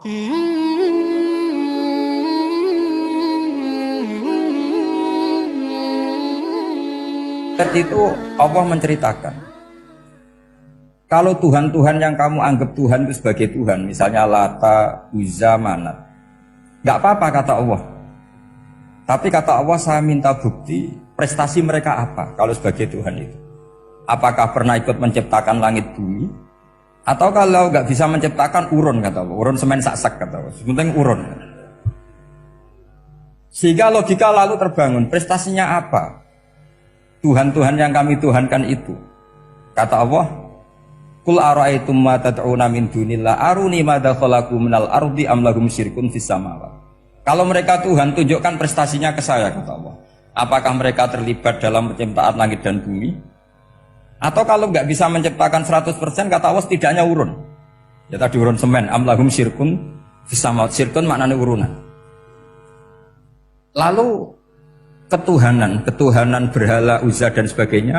Ketika itu Allah menceritakan, kalau Tuhan-Tuhan yang kamu anggap Tuhan itu sebagai Tuhan, misalnya Lata, Uzza, Manat, nggak apa-apa kata Allah. Tapi kata Allah, saya minta bukti prestasi mereka apa kalau sebagai Tuhan itu. Apakah pernah ikut menciptakan langit bumi? Atau kalau nggak bisa menciptakan urun kata Allah, urun semen sak-sak kata Allah, sebenarnya urun. Sehingga logika lalu terbangun, prestasinya apa? Tuhan-Tuhan yang kami tuhankan itu. Kata Allah, Qul ara'aytum ma tad'una min dunillah aruni madza khalaqu minal ardi am lahum syirkun fis samawati. Kalau mereka Tuhan, tunjukkan prestasinya ke saya kata Allah. Apakah mereka terlibat dalam penciptaan langit dan bumi? Atau kalau nggak bisa menciptakan 100% kata Allah setidaknya urun. Ya tadi urun semen, am lahum syirkun fis samawati. Syirkun maknanya urunan. Lalu ketuhanan berhala, Uzza dan sebagainya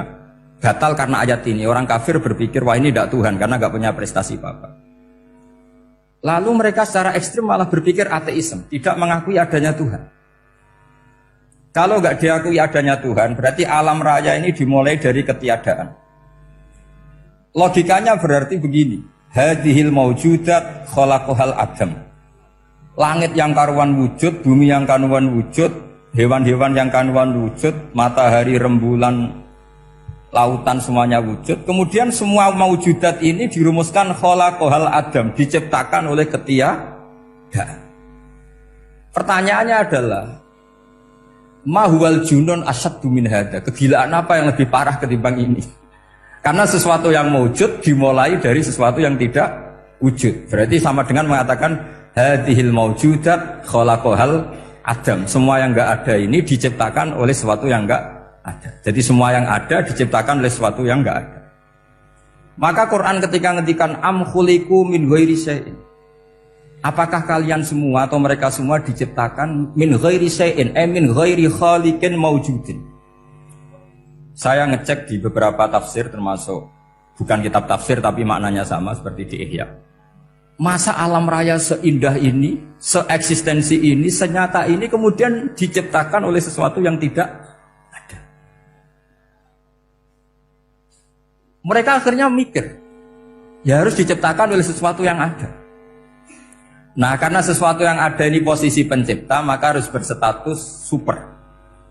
batal karena ayat ini. Orang kafir berpikir wah ini tidak Tuhan karena nggak punya prestasi apa-apa. Lalu mereka secara ekstrim malah berpikir ateisme, tidak mengakui adanya Tuhan. Kalau nggak diakui adanya Tuhan, berarti alam raya ini dimulai dari ketiadaan. Logikanya berarti begini, hadhil maujudat khalaqahal adam. Langit yang karuan wujud, bumi yang karuan wujud, hewan-hewan yang karuan wujud, matahari, rembulan, lautan semuanya wujud. Kemudian semua maujudat ini dirumuskan khalaqahal adam, diciptakan oleh ketiadaan. Pertanyaannya adalah ma huwal junun asyaddu min hadza? Kegilaan apa yang lebih parah ketimbang ini? Karena sesuatu yang wujud dimulai dari sesuatu yang tidak wujud. Berarti sama dengan mengatakan hadhil maujudat khalaqahal adam. Semua yang enggak ada ini diciptakan oleh sesuatu yang enggak ada. Jadi semua yang ada diciptakan oleh sesuatu yang enggak ada. Maka Quran ketika ngendikan am khuliqu min ghairi syai'in. Apakah kalian semua atau mereka semua diciptakan min ghairi syai'in, min ghairi khaliqin maujudin. Saya ngecek di beberapa tafsir termasuk bukan kitab tafsir tapi maknanya sama seperti di Ihya. Masa alam raya seindah ini, seeksistensi ini, senyata ini kemudian diciptakan oleh sesuatu yang tidak ada. Mereka akhirnya mikir, ya harus diciptakan oleh sesuatu yang ada. Nah karena sesuatu yang ada ini posisi pencipta, maka harus berstatus super.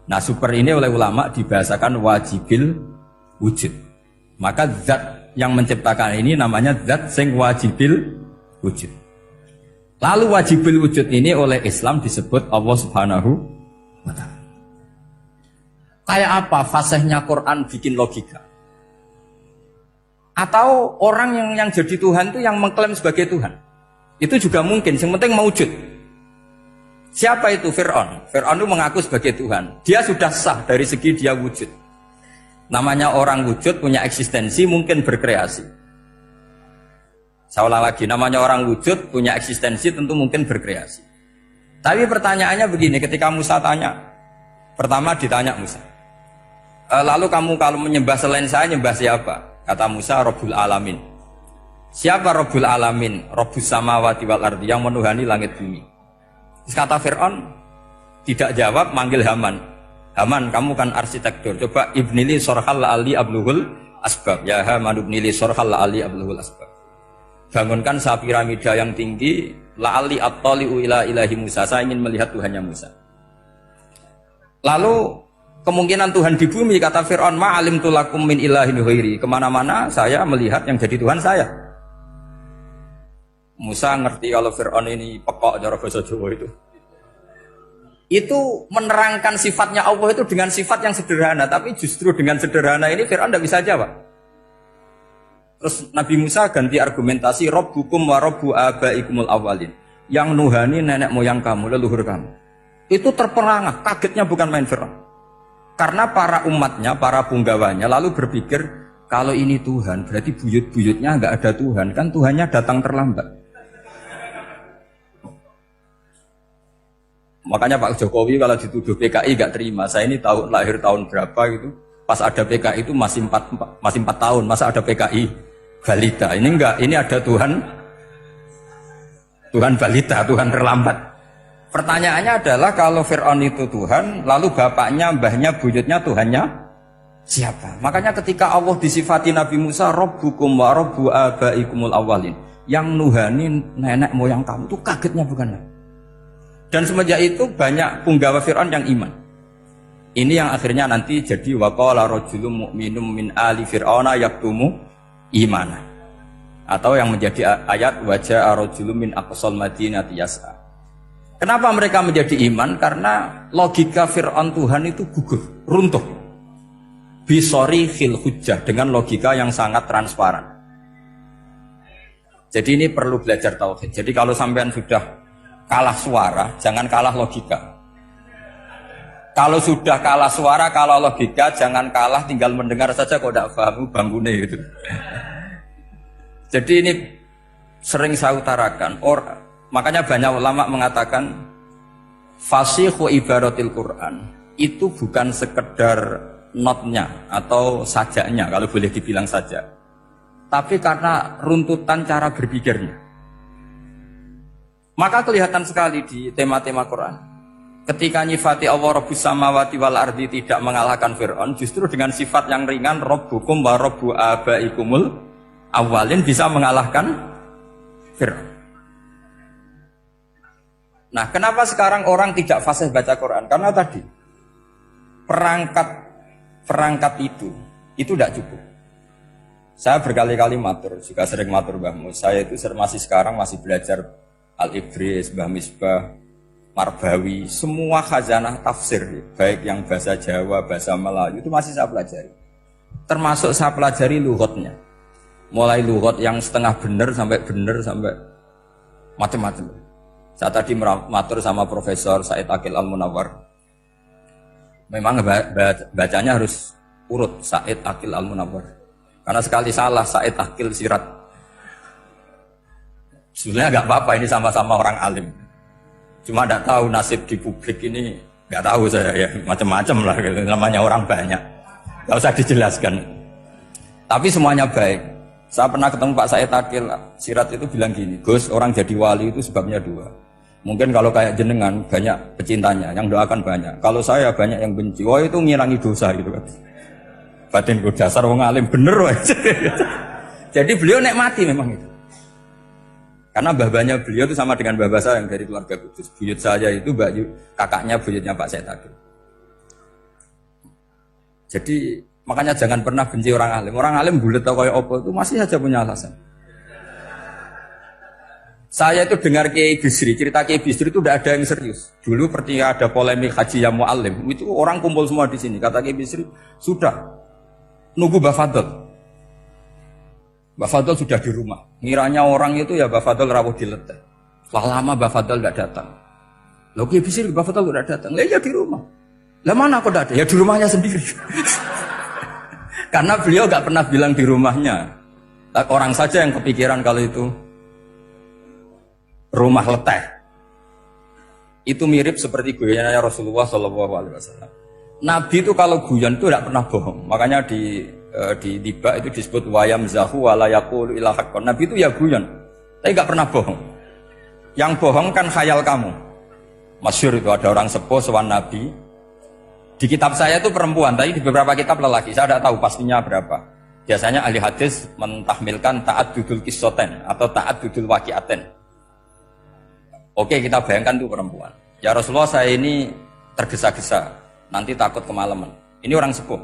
Nah super ini oleh ulama dibahasakan wajibil wujud. Maka zat yang menciptakan ini namanya zat sing wajibil wujud. Lalu wajibil wujud ini oleh Islam disebut Allah Subhanahu wa ta'ala. Kayak apa fasihnya Quran bikin logika? Atau orang yang jadi Tuhan itu yang mengklaim sebagai Tuhan? Itu juga mungkin, yang penting mewujud. Siapa itu? Fir'aun. Fir'aun itu mengaku sebagai Tuhan. Dia sudah sah dari segi dia wujud. Namanya orang wujud punya eksistensi, mungkin berkreasi. Saya ulang lagi, namanya orang wujud punya eksistensi, tentu mungkin berkreasi. Tapi pertanyaannya begini, ketika Musa tanya, pertama ditanya Musa, lalu kamu kalau menyembah selain saya, nyembah siapa? Kata Musa, Rabbul Alamin. Siapa Rabbul Alamin? Rabbus samawati wal ardi, yang menuhani langit bumi. Terus kata Fir'aun, tidak jawab, manggil Haman. Haman, kamu kan arsitektur, coba ibnili sorhal la'ali abluhul asbab. Ya Haman ibnili sorhal la'ali abluhul asbab. Bangunkan satu piramida yang tinggi, la'ali at-tali'u ila ilahi Musa. Saya ingin melihat Tuhannya Musa. Lalu kemungkinan Tuhan di bumi, kata Fir'aun, ma'alim tulakum min ilahin ghairi. Kemana-mana saya melihat yang jadi Tuhan saya. Musa ngerti kalau Fir'aun ini pekok cara bahasa Jawa itu. Itu menerangkan sifatnya Allah itu dengan sifat yang sederhana. Tapi justru dengan sederhana ini Fir'aun tidak bisa jawab. Terus Nabi Musa ganti argumentasi, Rabbukum wa Rabbu abaikumul awalin. Yang nuhani nenek moyang kamu, leluhur kamu. Itu terperangah, kagetnya bukan main Fir'aun. Karena para umatnya, para punggawanya lalu berpikir, kalau ini Tuhan berarti buyut-buyutnya nggak ada Tuhan. Kan Tuhannya datang terlambat. Makanya Pak Jokowi kalau dituduh PKI gak terima. Saya ini lahir tahun berapa gitu. Pas ada PKI itu masih 4 tahun. Masa ada PKI balita? Ini enggak, ini ada Tuhan Tuhan balita, Tuhan terlambat. Pertanyaannya adalah kalau Fir'aun itu Tuhan, lalu bapaknya, mbahnya, buyutnya Tuhannya siapa? Makanya ketika Allah disifati Nabi Musa, Rabbukum wa Rabbu abaikumul awwalin, yang nuhani nenek moyang kamu, itu kagetnya bukan? Dan semenjak itu banyak punggawa Fir'aun yang iman. Ini yang akhirnya nanti jadi waqala rajulun mu'minum min ali fir'auna yaktumu imana. Atau yang menjadi ayat wajah rajulun min aqsal madinati yas'a. Kenapa mereka menjadi iman? Karena logika Fir'aun Tuhan itu gugur, runtuh. Bisori khil hujjah, dengan logika yang sangat transparan. Jadi ini perlu belajar tauhid. Jadi kalau sampean sudah kalah suara, jangan kalah logika. Kalau sudah kalah suara, kalah logika, jangan kalah tinggal mendengar saja kok tidak paham bangunnya gitu. Jadi ini sering saya utarakan. Makanya banyak ulama mengatakan fasihu ibaratil Quran itu bukan sekedar notnya atau sajaknya, kalau boleh dibilang saja, tapi karena runtutan cara berpikirnya. Maka kelihatan sekali di tema-tema Quran. Ketika nyifati Allah Rabbus samawati wal ardi tidak mengalahkan Fir'aun, justru dengan sifat yang ringan Rabbukum wa Rabbu abaikumul awwalin bisa mengalahkan Fir'aun. Nah, kenapa sekarang orang tidak fasih baca Quran? Karena tadi perangkat itu tidak cukup. Saya berkali-kali matur, juga sering matur Mbah Mus. Saya itu masih sekarang masih belajar Al-Ibris, Mbah Misbah, Marbawi, semua khazanah tafsir, baik yang bahasa Jawa, bahasa Melayu, itu masih saya pelajari. Termasuk saya pelajari lughotnya. Mulai lughot yang setengah benar sampai macam-macam. Saya tadi matur sama Profesor Said Aqil Al-Munawwar. Memang bacanya harus urut, Said Aqil Al-Munawwar. Karena sekali salah, Said Aqil Sirat. Sebenarnya nggak apa-apa, ini sama-sama orang alim. Cuma tidak tahu nasib di publik ini, nggak tahu saya ya, macam-macam lah, gitu. Namanya orang banyak, nggak usah dijelaskan. Tapi semuanya baik. Saya pernah ketemu Pak Said Aqil Sirat itu bilang gini, Gus, orang jadi wali itu sebabnya dua. Mungkin kalau kayak jenengan banyak pecintanya, yang doakan banyak. Kalau saya banyak yang benci, wah itu ngirangi dosa gitu kan. Batin gue dasar wong alim bener wah. Jadi beliau nikmati memang itu. Karena babanya beliau itu sama dengan babah saya yang dari keluarga Kudus. Buyut saya itu kakaknya buyutnya Pak Said Aqil. Jadi makanya jangan pernah benci orang alim. Orang alim bulet atau kayak opo itu masih saja punya alasan. Saya itu dengar Kiai Bisri, cerita Kiai Bisri itu tidak ada yang serius. Dulu ketika ada polemik haji yang mu'alim, itu orang kumpul semua di sini. Kata Kiai Bisri, sudah nunggu Mbah Fadl. Mbah Fadl sudah di rumah. Ngiranya orang itu ya Mbah Fadl rawuh dileteh. Setelah lama Mbah Fadl tidak datang. Loh Kiai Bisri, Mbah Fadl tidak datang. Lah ya di rumah. Lah mana kok tidak ada? Ya di rumahnya sendiri. Karena beliau nggak pernah bilang di rumahnya. Orang saja yang kepikiran kalau itu rumah leteh. Itu mirip seperti guyannya Rasulullah SAW. Nabi itu kalau guyon itu tidak pernah bohong. Makanya di tiba itu disebut wayam zahu wala yaqulu illa haqqan. Nabi itu ya guyon, tapi nggak pernah bohong. Yang bohong kan khayal kamu. Masyhur itu ada orang sepuh sowan Nabi. Di kitab saya itu perempuan, tapi di beberapa kitab lelaki. Saya tidak tahu pastinya berapa. Biasanya ahli hadis mentahmilkan taat dudul kisoten atau taat dudul wakiaten. Oke, kita bayangkan itu perempuan. Ya Rasulullah, saya ini tergesa-gesa, nanti takut kemalaman. Ini orang sepuh.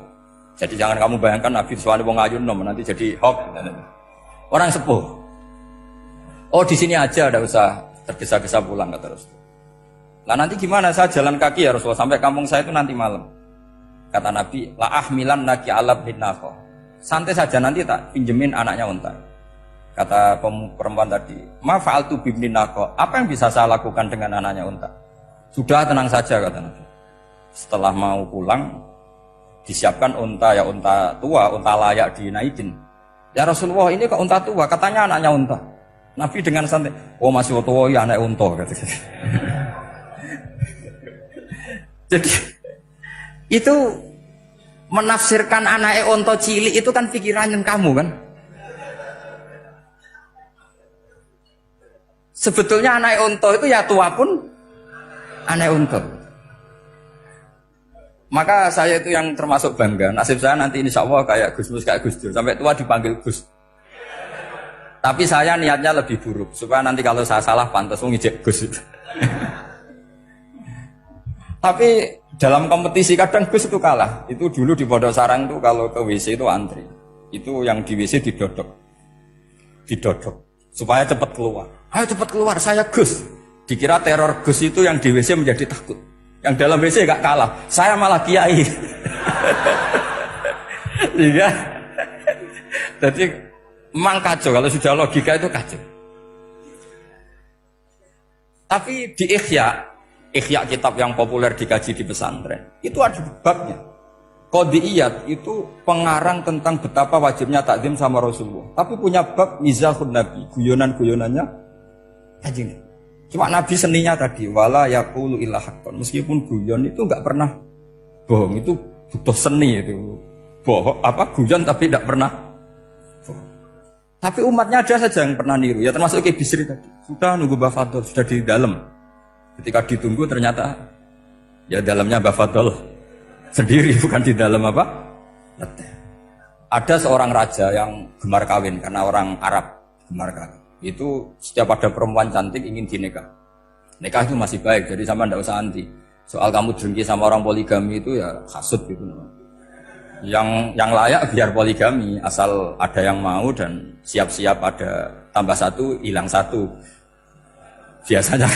Jadi jangan kamu bayangkan Nabi soal wong ayu nom nanti jadi hoax. Orang sepuh. Oh di sini aja, tidak usah tergesa-gesa pulang kata Rasulullah. Nah nanti gimana? Saya jalan kaki ya Rasulullah sampai kampung saya itu nanti malam. Kata Nabi, la ahmilan naki alab bin naqah. Santai saja nanti tak pinjemin anaknya unta. Kata perempuan tadi, ma fa'altu bibnin naqah. Apa yang bisa saya lakukan dengan anaknya unta? Sudah tenang saja kata Nabi. Setelah mau pulang disiapkan unta, ya unta tua, unta layak dinaikin. Ya Rasulullah ini kok unta tua, katanya anaknya unta. Nabi dengan santai, oh masih tua ya anak unta katanya. Jadi itu menafsirkan anaknya unta cilik itu kan pikiran yang kamu kan. Sebetulnya anak unta itu ya tua pun anak unta. Maka saya itu yang termasuk bangga. Nasib saya nanti insya Allah kayak Gus Mus, kayak Gus Dur. Sampai tua dipanggil Gus. Tapi saya niatnya lebih buruk. Supaya nanti kalau saya salah pantas ngijek Gus. Tapi dalam kompetisi kadang Gus itu kalah. Itu dulu di Pondok Sarang itu kalau ke WC itu antri. Itu yang di WC didodok. Supaya cepat keluar. Ayo cepat keluar, saya Gus. Dikira teror Gus itu yang di WC menjadi takut. Yang dalam WC gak kalah, saya malah kiai. Iya. Jadi memang kacau kalau sudah logika itu kacau. Tapi di Ihya kitab yang populer dikaji di pesantren, itu ada babnya. Qadiyat itu pengarang tentang betapa wajibnya takzim sama Rasulullah. Tapi punya bab mizahun Nabi, guyonan-guyonannya Kanjeng. Cuma Nabi seninya tadi wala yaqulu illa haqqan. Meskipun guyon itu enggak pernah bohong, itu butuh seni itu. Bohong apa guyon tapi tidak pernah bohong. Tapi umatnya ada saja yang pernah niru, ya termasuk Ki Bisri tadi. Sudah nunggu Mbah Fadl, sudah di dalam. Ketika ditunggu ternyata ya dalamnya Mbah Fadl sendiri, bukan di dalam apa? Ada seorang raja yang gemar kawin karena orang Arab gemar kawin. Itu setiap ada perempuan cantik ingin dinikah. Nikah itu masih baik, jadi sama ndak usah anti. Soal kamu dengki sama orang poligami itu ya hasut gitu. Yang layak biar poligami, asal ada yang mau dan siap-siap ada tambah satu, hilang satu. Biasanya.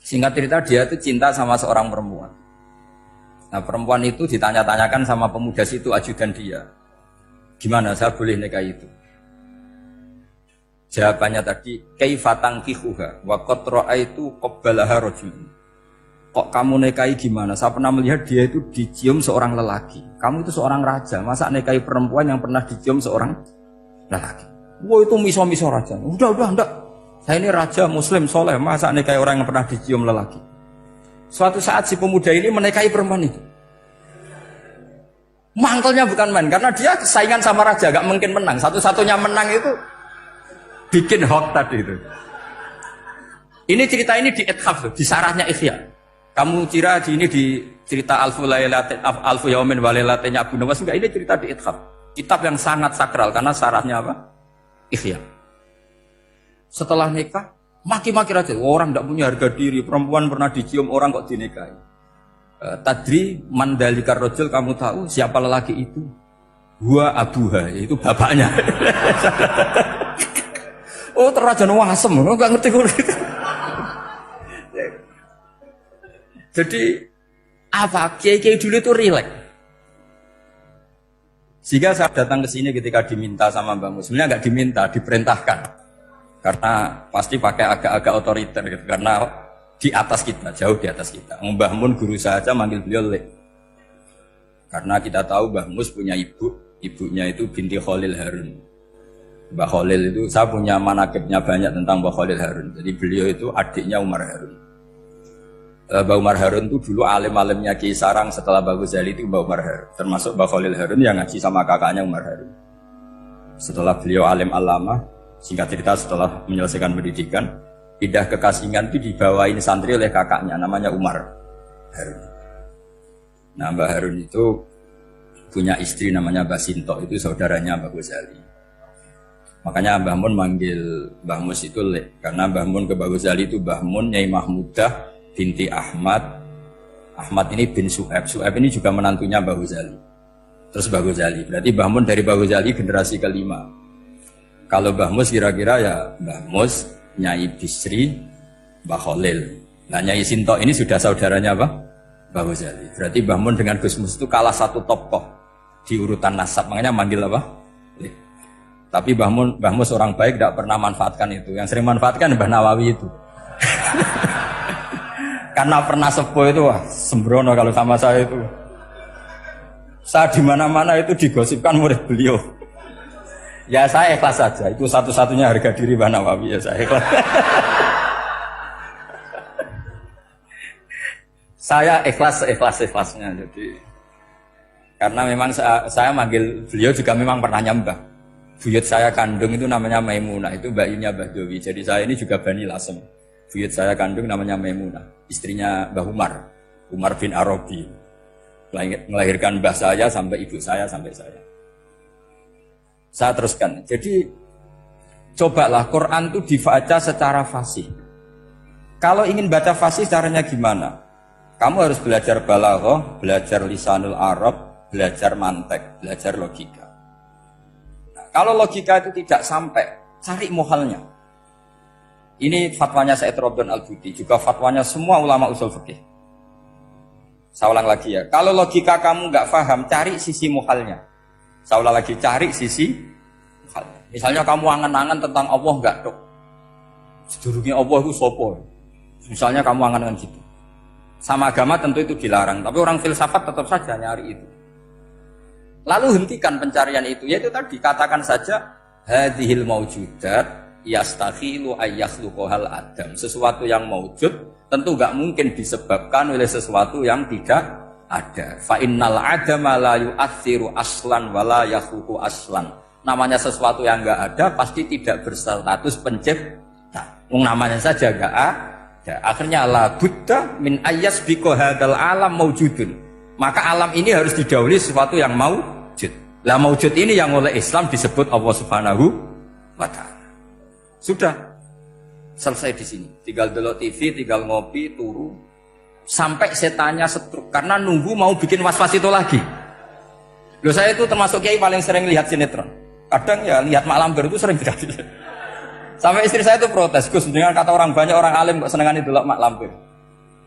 Singkat cerita dia itu cinta sama seorang perempuan. Nah perempuan itu ditanya-tanyakan sama pemuda situ ajudan dia. Gimana saya boleh nikah itu? Jawabannya tadi, kaifatang kihuha, wa qad ra'aitu qabbalaha rajulun. Kok kamu nikahi gimana? Saya pernah melihat dia itu dicium seorang lelaki. Kamu itu seorang raja, masa nikahi perempuan yang pernah dicium seorang lelaki? Wah itu miso-miso raja. Udah, enggak. Saya ini raja muslim soleh, masa nikahi orang yang pernah dicium lelaki? Suatu saat si pemuda ini menikahi perempuan itu. Mangkelnya bukan main, karena dia saingan sama raja, gak mungkin menang. Satu-satunya menang itu bikin hoax tadi itu. Ini cerita ini di Ithaf, di sarahnya Ihya. Kamu kira ini di cerita Alfu Yaumin wa Lailatin Abu Nawas, enggak, ini cerita di Ithaf. Kitab yang sangat sakral karena sarahnya apa? Ihya. Setelah nikah, maki-maki raja. Orang tidak punya harga diri, perempuan pernah dicium orang kok dinikahi. Tadri mandalikar rojul, kamu tahu siapa lelaki itu? Gua abuha, yaitu bapaknya. Oh terrajan wasem, nggak ngerti gue. Jadi apa? Kiai-kiai dulu itu rileks. Jika saya datang ke sini ketika diminta sama Mbak Mus, sebenarnya nggak diminta, diperintahkan. Karena pasti pakai agak-agak otoriter gitu. Karena di atas kita, jauh di atas kita. Mbah Mun guru saja manggil beliau Lek. Karena kita tahu Mbah Mus punya ibunya itu binti Khalil Harun. Mbah Khalil itu, saya punya manakibnya banyak tentang Mbah Khalil Harun. Jadi beliau itu adiknya Umar Harun. Mbah Umar Harun itu dulu alim-alimnya Ki Sarang, setelah Mbah Ghazali itu Mbah Umar Harun. Termasuk Mbah Khalil Harun yang ngaji sama kakaknya Umar Harun. Setelah beliau alim alama, singkat cerita setelah menyelesaikan pendidikan, pindah ke Kasingan itu dibawain santri oleh kakaknya, namanya Umar Harun. Nah Mbah Harun itu punya istri namanya Mbah Sinto, itu saudaranya Mbah Ghazali. Makanya Mbah Mun manggil Mbah Mus itu Lek, karena Mbah Mun ke Mbah Ghazali itu Mbah Mun Nyai Mahmudah binti Ahmad. Ahmad ini bin Su'aib. Su'aib ini juga menantunya Mbah Ghazali. Terus Mbah Ghazali, berarti Mbah Mun dari Mbah Ghazali generasi kelima. Kalau Mbah Mus kira-kira ya Mbah Mus, Nyai Bisri, Mbah Khalil. Nah Nyai Sinto ini sudah saudaranya apa? Mbah Ghazali. Berarti Mbah Mun dengan Gus Mus itu kalah satu tokoh di urutan nasab. Makanya manggil apa? Tapi Mbah Mus orang baik, tidak pernah manfaatkan itu. Yang sering manfaatkan Mbah Nawawi itu. Karena pernah sepuh itu, wah sembrono kalau sama saya itu. Saya di mana-mana itu digosipkan murid beliau. Ya saya ikhlas saja. Itu satu-satunya harga diri Mbah Nawawi, ya saya ikhlas. Saya ikhlasnya. Jadi karena memang saya manggil beliau juga memang pernah nyembah. Buyut saya kandung itu namanya Maimunah, itu bayinya Mbah Dowi. Jadi saya ini juga Bani Lasem. Buyut saya kandung namanya Maimunah, istrinya Mbah Umar, Umar bin Arabi. Melahirkan mbah saya sampai ibu saya sampai saya. Saya teruskan. Jadi cobalah Quran itu dibaca secara fasih. Kalau ingin baca fasih caranya gimana? Kamu harus belajar balaghah, belajar lisanul Arab, belajar mantek, belajar logika. Nah, kalau logika itu tidak sampai, cari muhalnya. Ini fatwanya Said Robdon Al-Buti, juga fatwanya semua ulama usul fikih. Saya ulang lagi ya, kalau logika kamu nggak paham, cari sisi muhalnya. Saya ulang lagi, cari sisi muhalnya. Misalnya kamu angan-angan tentang Allah nggak dok? Sedurungnya Allah itu sopo. Misalnya kamu angan-angan gitu. Sama agama tentu itu dilarang, tapi orang filsafat tetap saja nyari itu. Lalu hentikan pencarian itu, yaitu tadi katakan saja hadhil maujudat yastakhilu ayyakhluqahal adam. Sesuatu yang maujud tentu gak mungkin disebabkan oleh sesuatu yang tidak ada. Fa innal adama la yu'atsiru aslan wa la yakhluqu aslan. Namanya sesuatu yang gak ada pasti tidak berstatus pencipta. Namanya saja gak ada. Akhirnya la budda min ayyasbiqa hadzal alam maujudun. Maka alam ini harus didahului sesuatu yang maujud. Lah maujud ini yang oleh Islam disebut Allah Subhanahu wa taala. Sudah selesai di sini. Tinggal delok TV, tinggal ngopi, turu. Sampai setannya setruk karena nunggu mau bikin was-was itu lagi. Loh, saya itu termasuk kiai paling sering lihat sinetron. Kadang ya lihat Mak Lampir itu sering terjadi. Sampai istri saya itu protes, Gus, dengan kata orang banyak orang alim kok senengan itu Mak Lampir.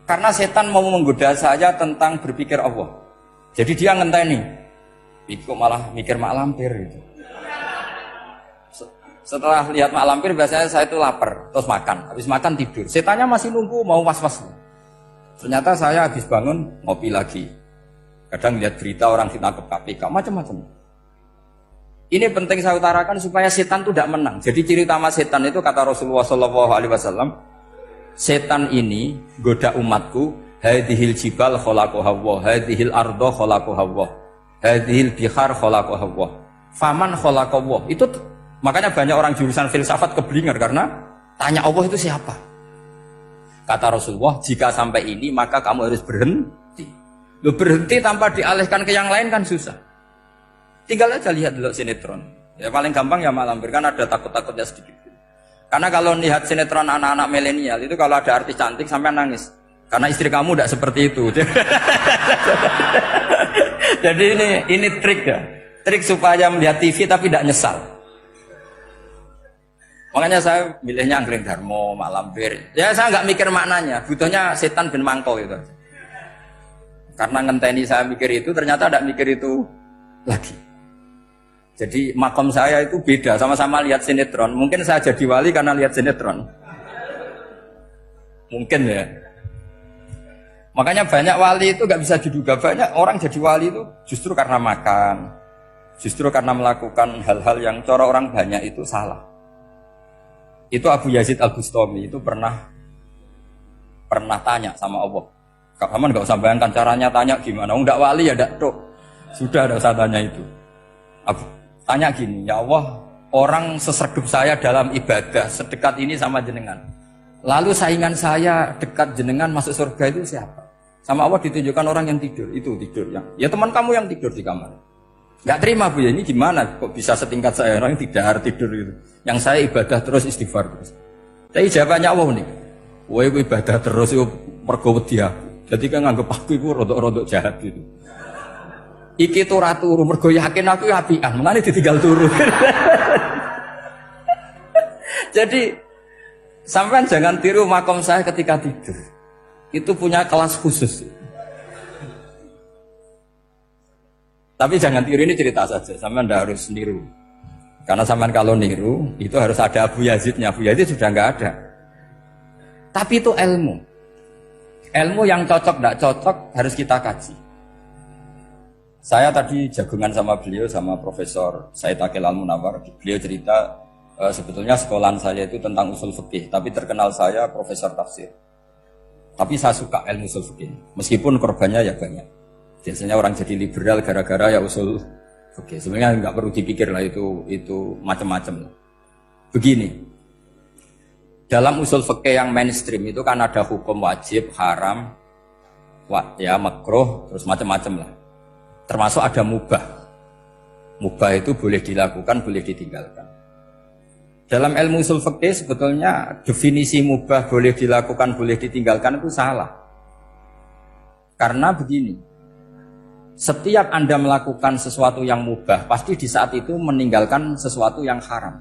Karena setan mau menggoda saya tentang berpikir Allah. Jadi dia ngenteni. Itu malah mikir Mak Lampir gitu. Setelah lihat Mak Lampir biasanya saya itu lapar, terus makan. Habis makan tidur. Setannya masih nunggu mau was-was. Ternyata saya habis bangun ngopi lagi. Kadang lihat berita orang ditangkap KPK, macam-macam. Ini penting saya utarakan supaya setan itu tidak menang. Jadi ciri utama setan itu kata Rasulullah SAW, setan ini goda umatku, hadhil jibal khalaqaha Allah, hadhil ardo khalaqaha Allah, hadhil bihar khalaqaha Allah. Faman khalaqaha Allah. Itu makanya banyak orang jurusan filsafat keblinger karena tanya Allah itu siapa? Kata Rasulullah, jika sampai ini maka kamu harus berhenti. Loh, berhenti tanpa dialihkan ke yang lain kan susah. Tinggal aja lihat dulu sinetron. Ya paling gampang ya Mak Lampir, kan ada takut-takutnya sedikit. Karena kalau lihat sinetron anak-anak milenial itu kalau ada artis cantik sampai nangis. Karena istri kamu tidak seperti itu. Jadi ini trik ya. Trik supaya melihat TV tapi tidak nyesal. Makanya saya milihnya Anggreng Darmo, Mak Lampir. Ya saya nggak mikir maknanya, butuhnya setan bin mangkok itu. Karena ngenteni saya mikir itu, ternyata tidak mikir itu lagi. Jadi makom saya itu beda, sama-sama lihat sinetron. Mungkin saya jadi wali karena lihat sinetron. Mungkin ya. Makanya banyak wali itu nggak bisa diduga. Banyak orang jadi wali itu justru karena makan, justru karena melakukan hal-hal yang cara orang banyak itu salah. Itu Abu Yazid Al-Bustami itu pernah tanya sama Allah. Kamu nggak usah bayangkan caranya tanya gimana. Enggak wali ya enggak tuh. Sudah enggak usah tanya itu. Abu tanya gini, ya Allah, orang seserdup saya dalam ibadah sedekat ini sama jenengan. Lalu saingan saya dekat jenengan masuk surga itu siapa? Sama Allah ditunjukkan orang yang tidur, itu tidur yang. Ya teman kamu yang tidur di kamar. Enggak terima Bu ya, ini gimana kok bisa setingkat saya orang yang tidak tidur itu. Yang saya ibadah terus istighfar terus. Tapi jawabannya Allah nih. Wah, ibadah terus itu mergo wedi aku. Jadi kan nganggep aku itu rodok-rodok jahat gitu. Iki turah turu mergo yakin aku apian, mulane ditinggal turu. Jadi sampean jangan tiru makom saya ketika tidur. Itu punya kelas khusus. Tapi jangan tiru, ini cerita saja, sampean ndak harus niru. Karena sampean kalau niru itu harus ada Abu Yazidnya. Abu Yazid sudah nggak ada. Tapi itu ilmu. Ilmu yang cocok ndak cocok harus kita kaji. Saya tadi jagungan sama beliau, sama Profesor Said Akil Al-Munawar. Beliau cerita sebetulnya sekolahan saya itu tentang usul fikih, tapi terkenal saya Profesor Tafsir. Tapi saya suka ilmu usul fikih, meskipun korbannya ya banyak. Biasanya orang jadi liberal gara-gara ya usul Oke, sebenarnya nggak perlu dipikir lah itu macam-macam lah. Begini, dalam usul fikih yang mainstream itu kan ada hukum wajib, haram, ya makruh, terus macam-macam lah. Termasuk ada mubah. Mubah itu boleh dilakukan, boleh ditinggalkan. Dalam ilmu usul fikih sebetulnya definisi mubah boleh dilakukan, boleh ditinggalkan itu salah. Karena begini, setiap Anda melakukan sesuatu yang mubah, pasti di saat itu meninggalkan sesuatu yang haram.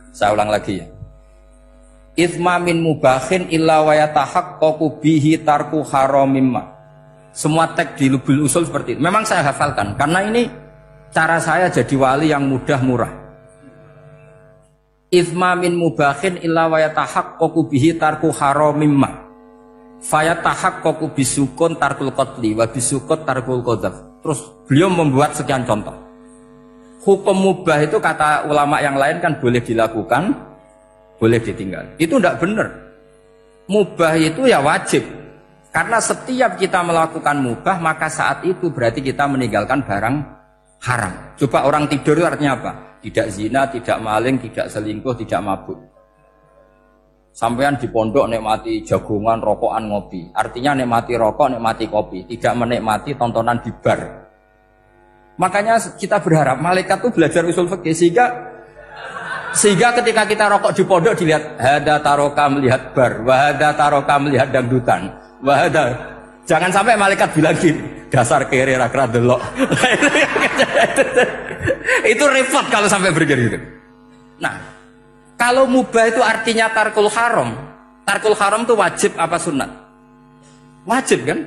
Saya ulang lagi ya. Itsma min mubahin illa wa yatahaqqaqu bihi tarku haramimma. Semua teks di Lubul Usul seperti itu. Memang saya hafalkan karena ini cara saya jadi wali yang mudah murah. Itsma min mubahin illa wa yatahaqqaqu bihi tarku haramimma. Fayatahaqqaqu bisukun tarkul qatli wa bisukut tarkul qadzaf. Terus beliau membuat sekian contoh. Hukum mubah itu kata ulama yang lain kan boleh dilakukan, boleh ditinggal. Itu tidak benar. Mubah itu ya wajib. Karena setiap kita melakukan mubah, maka saat itu berarti kita meninggalkan barang haram. Coba orang tidur itu artinya apa? Tidak zina, tidak maling, tidak selingkuh, tidak mabuk. Sampean di pondok nikmati jagungan, rokokan, ngopi. Artinya nikmati rokok, nikmati kopi. Tidak menikmati tontonan di bar. Makanya kita berharap malaikat itu belajar usul fikih sehingga ketika kita rokok di pondok dilihat hada taroka melihat bar, wahada taroka melihat dangdutan, wahada. Jangan sampai malaikat bilang gini, dasar kere rakra delok. Itu repot kalau sampai begitu. Nah, kalau mubah itu artinya tarkul haram. Tarkul haram itu wajib apa sunat? Wajib kan?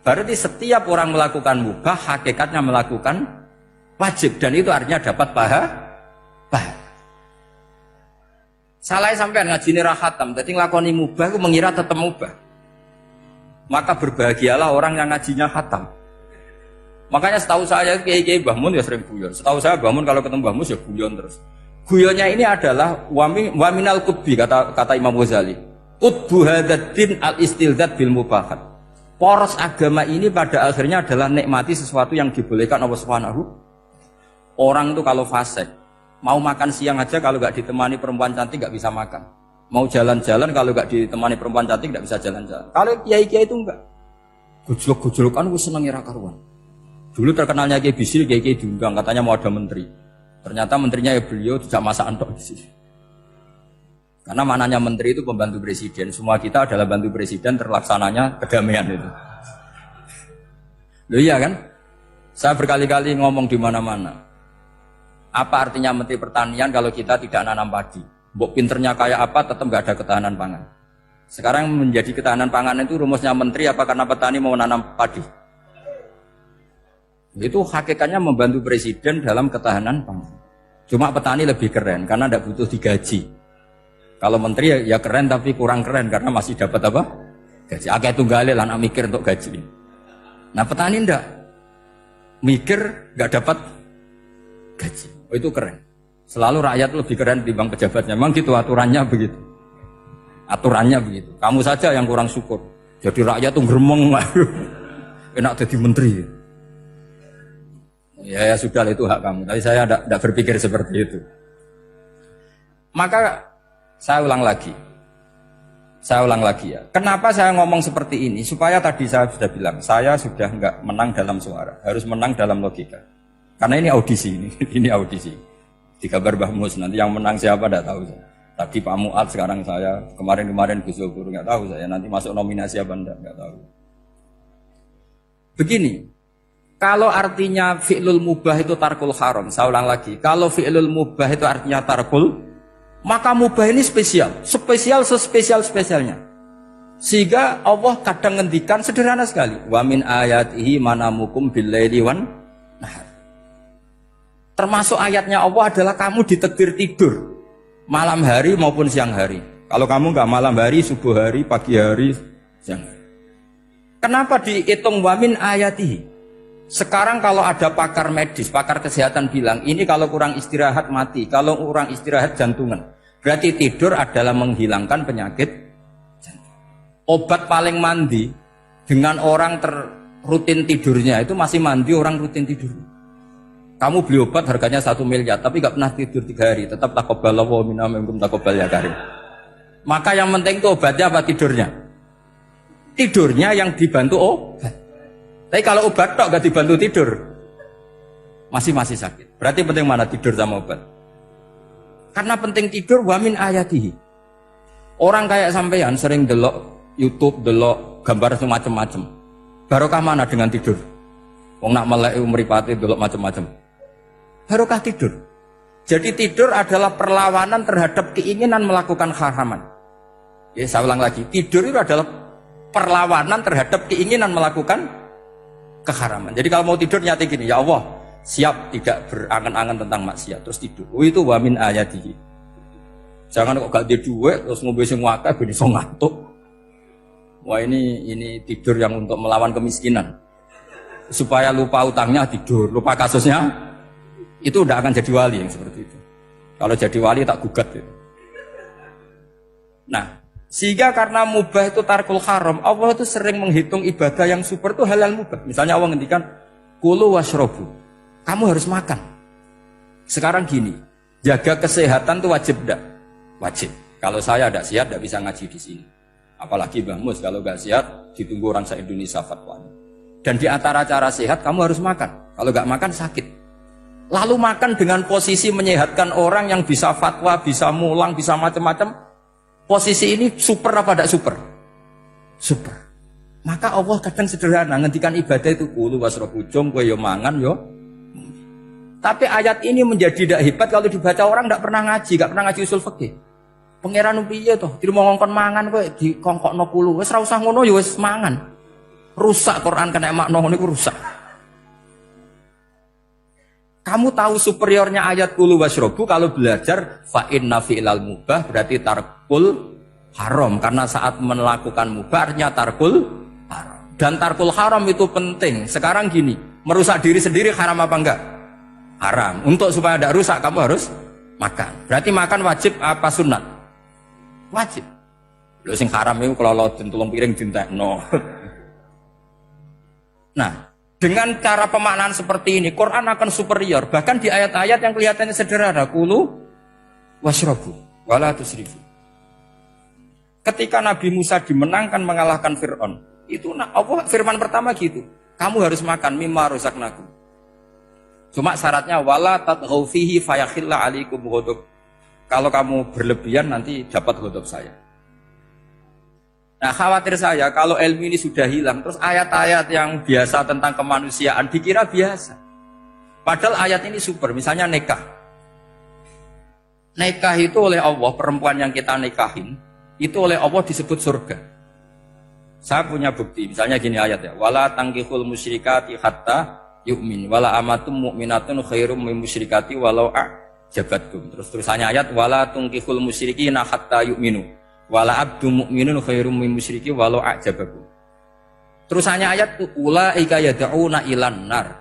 Berarti setiap orang melakukan mubah hakikatnya melakukan wajib dan itu artinya dapat pahala. Salah sampean ngaji ra khatam, dadi nglakoni mubah itu mengira tetap mubah. Maka berbahagialah orang yang ngajinya khatam. Makanya setahu saya kiai-kiai Mbah Mun ya sering guyon. Setahu saya Mbah Mun kalau ketemu Mbah Mus ya guyon terus. Guyonnya ini adalah waminal qutbi kata Imam Ghazali. Qutbu hadaddin al-istildad bil mubahat. Poros agama ini pada akhirnya adalah nikmati sesuatu yang dibolehkan Allah Subhanahu. Orang itu kalau fasik, mau makan siang aja kalau nggak ditemani perempuan cantik nggak bisa makan. Mau jalan-jalan kalau nggak ditemani perempuan cantik nggak bisa jalan-jalan. Kalau kiai-kiai itu enggak. Gojlok-gojlokan gue seneng ira karuan. Dulu terkenalnya Kiai Bisri, kiai-kiai diundang katanya mau ada menteri. Ternyata menterinya ya beliau tidak masak antok di sini. Karena mananya menteri itu pembantu presiden. Semua kita adalah bantu presiden terlaksananya kedamaian itu. Loh iya kan? Saya berkali-kali ngomong di mana-mana. Apa artinya menteri pertanian kalau kita tidak nanam padi? Mbok pinternya kayak apa tetap nggak ada ketahanan pangan. Sekarang menjadi ketahanan pangan itu rumusnya menteri apa karena petani mau nanam padi? Itu hakikatnya membantu presiden dalam ketahanan pangan. Cuma petani lebih keren karena tidak butuh digaji. Kalau menteri ya keren tapi kurang keren karena masih dapat apa? Gaji. Akeh tunggale lan mikir untuk gaji. Nah petani ndak mikir nggak dapat gaji. Oh itu keren. Selalu rakyat lebih keren dibanding pejabatnya. Memang gitu aturannya begitu. Aturannya begitu. Kamu saja yang kurang syukur. Jadi rakyat tuh gremeng. Enak jadi menteri. Ya sudah itu hak kamu. Tapi saya tidak berpikir seperti itu. Maka saya ulang lagi ya. Kenapa saya ngomong seperti ini? Supaya tadi saya sudah bilang, saya sudah enggak menang dalam suara, harus menang dalam logika. Karena ini audisi ini audisi. Di kabar Mbah Mus nanti yang menang siapa tidak tahu saya. Tadi Pak Muat, sekarang saya, kemarin Gus Zohor nggak tahu saya. Nanti masuk nominasi apa nggak tahu. Begini, kalau artinya fi'lul mubah itu tarkul haram, saya ulang lagi. Kalau fi'lul mubah itu artinya tarkul, maka mubah ini spesial sespesialnya. Sehingga Allah kadang ngendikan sederhana sekali. Wa min ayatihi manamukum bil-laili wan nahar. Termasuk ayatnya Allah adalah kamu ditakdir tidur malam hari maupun siang hari. Kalau kamu enggak malam hari, subuh hari, pagi hari, siang hari. Kenapa dihitung wa min ayatihi? Sekarang kalau ada pakar medis, pakar kesehatan bilang, ini kalau kurang istirahat mati, kalau kurang istirahat jantungan. Berarti tidur adalah menghilangkan penyakit jantung. Obat paling mandi dengan orang rutin tidurnya itu masih mandi orang rutin tidur. Kamu beli obat harganya 1 miliar, tapi gak pernah tidur 3 hari, tetap taqabbalallahu minna minkum taqabbal ya karim. Maka yang penting itu obatnya apa tidurnya? Tidurnya yang dibantu obat. Tapi kalau obat tok gak dibantu tidur, masih sakit. Berarti penting mana tidur sama obat? Karena penting tidur wa min ayatihi. Orang kayak sampean sering delok YouTube, delok gambar semacam-macam. Barokah mana dengan tidur? Wong nak melek mripate delok macam-macam. Barokah tidur. Jadi tidur adalah perlawanan terhadap keinginan melakukan haraman. Ya, saya ulang lagi, tidur itu adalah perlawanan terhadap keinginan melakukan keharaman. Jadi kalau mau tidur nyati gini, ya Allah, siap tidak berangan-angan tentang maksiat, terus tidur. Oh, itu wa min ayatihi. Jangan kok gak ada duit terus ngombe sing akeh ben iso ngantuk. Wah, ini tidur yang untuk melawan kemiskinan. Supaya lupa utangnya tidur, lupa kasusnya, itu udah akan jadi wali yang seperti itu. Kalau jadi wali tak gugat gitu. Nah, sehingga karena mubah itu tarkul haram, Allah itu sering menghitung ibadah yang super itu halal mubah. Misalnya Allah ngendikan kulu washrobu, kamu harus makan. Sekarang gini, jaga kesehatan itu wajib enggak? Wajib. Kalau saya tidak sehat tidak bisa ngaji di sini. Apalagi Mbah Mus kalau nggak sehat ditunggu orang se-Indonesia fatwanya. Dan di antara cara sehat kamu harus makan. Kalau nggak makan sakit. Lalu makan dengan posisi menyehatkan orang yang bisa fatwa, bisa mulang, bisa macam-macam. Posisi ini super apa tidak super? Super. Maka Allah kadang sederhana, ngendikan ibadah itu kulu wasrobu jom, kowe yo mangan yo. Tapi ayat ini menjadi tidak hebat kalau dibaca orang tidak pernah ngaji, gak pernah ngaji usul fikih. Pangeran piye toh? Di mau ngongkon mangan kowe dikongkokno kulu. Wis ora usah ngono ya wis mangan. Rusak Quran kena makna ngono iku rusak. Kamu tahu superiornya ayat kulu wasrobu kalau belajar fa inna fi'lal mubah berarti tarkul haram, karena saat melakukan mubah artinya tarkul haram. Dan tarkul haram itu penting. Sekarang gini, merusak diri sendiri haram apa enggak? Haram. Untuk supaya tidak rusak kamu harus makan. Berarti makan wajib apa sunat? Wajib. Lho sing haram itu kalau tulung piring dintekno. Nah, dengan cara pemaknaan seperti ini, Quran akan superior. Bahkan di ayat-ayat yang kelihatannya sederhana, kulu washrobu, wala tusrifu. Ketika Nabi Musa dimenangkan mengalahkan Fir'aun, itu Allah firman pertama gitu, kamu harus makan mimma rozaqnakum. Cuma syaratnya wala tatghaw fihi fayakhilla alaikum ghadab. Kalau kamu berlebihan nanti dapat ghadab saya. Nah, khawatir saya kalau ilmu ini sudah hilang, terus ayat-ayat yang biasa tentang kemanusiaan dikira biasa. Padahal ayat ini super, misalnya nikah. Nikah itu oleh Allah, perempuan yang kita nikahin, itu oleh Allah disebut surga. Saya punya bukti, misalnya gini ayat ya, wala tangkihul musyrikati hatta yu'min, wala amatum mu'minatun khairum min musyrikati walau a'jabatkum. Terus terusannya ayat, wala tangkihul musyrikina hatta yu'minu. Wala abdu mu'minun khairum min musyriki walau a'jabakum. Terusannya ayat ulaika yad'una ilan nar.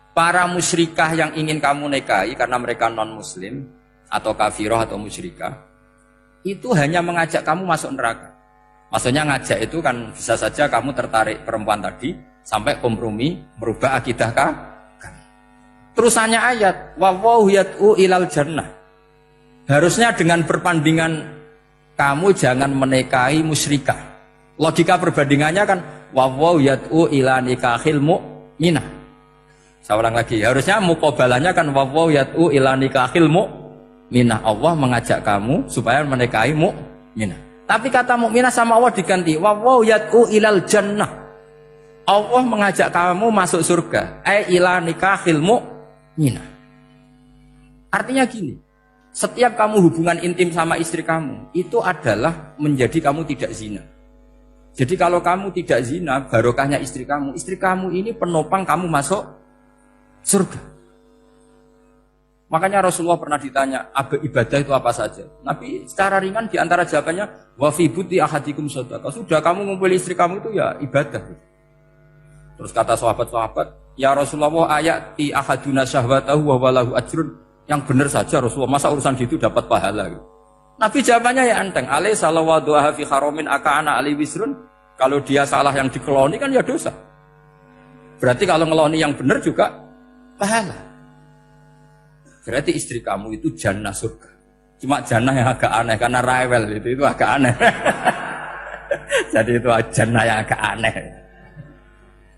Para musyrikah yang ingin kamu nikahi karena mereka non muslim atau kafirah atau musyrikah, itu hanya mengajak kamu masuk neraka. Maksudnya ngajak itu kan bisa saja kamu tertarik perempuan tadi sampai kompromi merubah akidah kamu. Terusannya ayat wallahu yad'u ilal jannah. Harusnya dengan perbandingan kamu jangan menikahi musyrikah. Logika perbandingannya kan wawaw yad'u ila nikahil mu'minah. Saya ulang lagi, harusnya muqabalahnya kan wawaw yad'u ila nikahil mu'minah. Allah mengajak kamu supaya menikahi mu'minah. Tapi kata mu'minah sama Allah diganti wawaw yad'u ilal jannah. Allah mengajak kamu masuk surga. Ila nikahil mu'minah. Artinya gini, setiap kamu hubungan intim sama istri kamu, itu adalah menjadi kamu tidak zina. Jadi kalau kamu tidak zina, barokahnya istri kamu ini penopang kamu masuk surga. Makanya Rasulullah pernah ditanya, ibadah itu apa saja? Nabi secara ringan diantara jawabannya, wa fi buti ahadikum shadaqah. Sudah kamu ngumpul istri kamu itu ya ibadah. Terus kata sahabat-sahabat, ya Rasulullah ayati ahaduna syahwatahu wa walahu ajrun. Yang benar saja Rasulullah, masa urusan gitu dapat pahala gitu. Nabi jawabannya ya enteng, alaih salawadu'aha fi haromin aka'ana alih wisrun. Kalau dia salah yang dikeloni kan ya dosa. Berarti kalau ngeloni yang benar juga pahala. Berarti istri kamu itu jannah surga. Cuma jannah yang agak aneh karena rewel itu agak aneh. Jadi itu jannah yang agak aneh.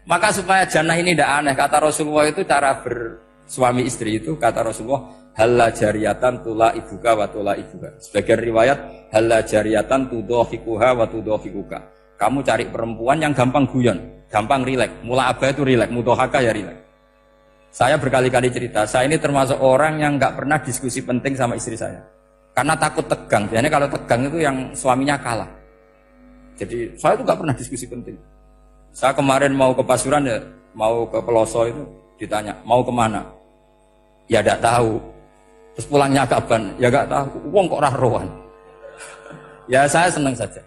Maka supaya jannah ini tidak aneh, kata Rasulullah itu cara bersuami istri itu, kata Rasulullah, halla jariyatan tula ibuka wa tula ibuka. Sebagian riwayat, halla jariyatan tudhahikuha wa tudhahikuka. Kamu cari perempuan yang gampang guyon, gampang rileks. Mula abah itu rileks, mudhahaka ya rileks. Saya berkali-kali cerita, saya ini termasuk orang yang nggak pernah diskusi penting sama istri saya. Karena takut tegang. Biasanya kalau tegang itu yang suaminya kalah. Jadi saya itu nggak pernah diskusi penting. Saya kemarin mau ke Pasuruan ya, mau ke Peloso itu ditanya, mau kemana? Ya tidak tahu. Terus pulangnya kapan? Ya nggak tahu. Wong kok rohan. Ya saya senang saja.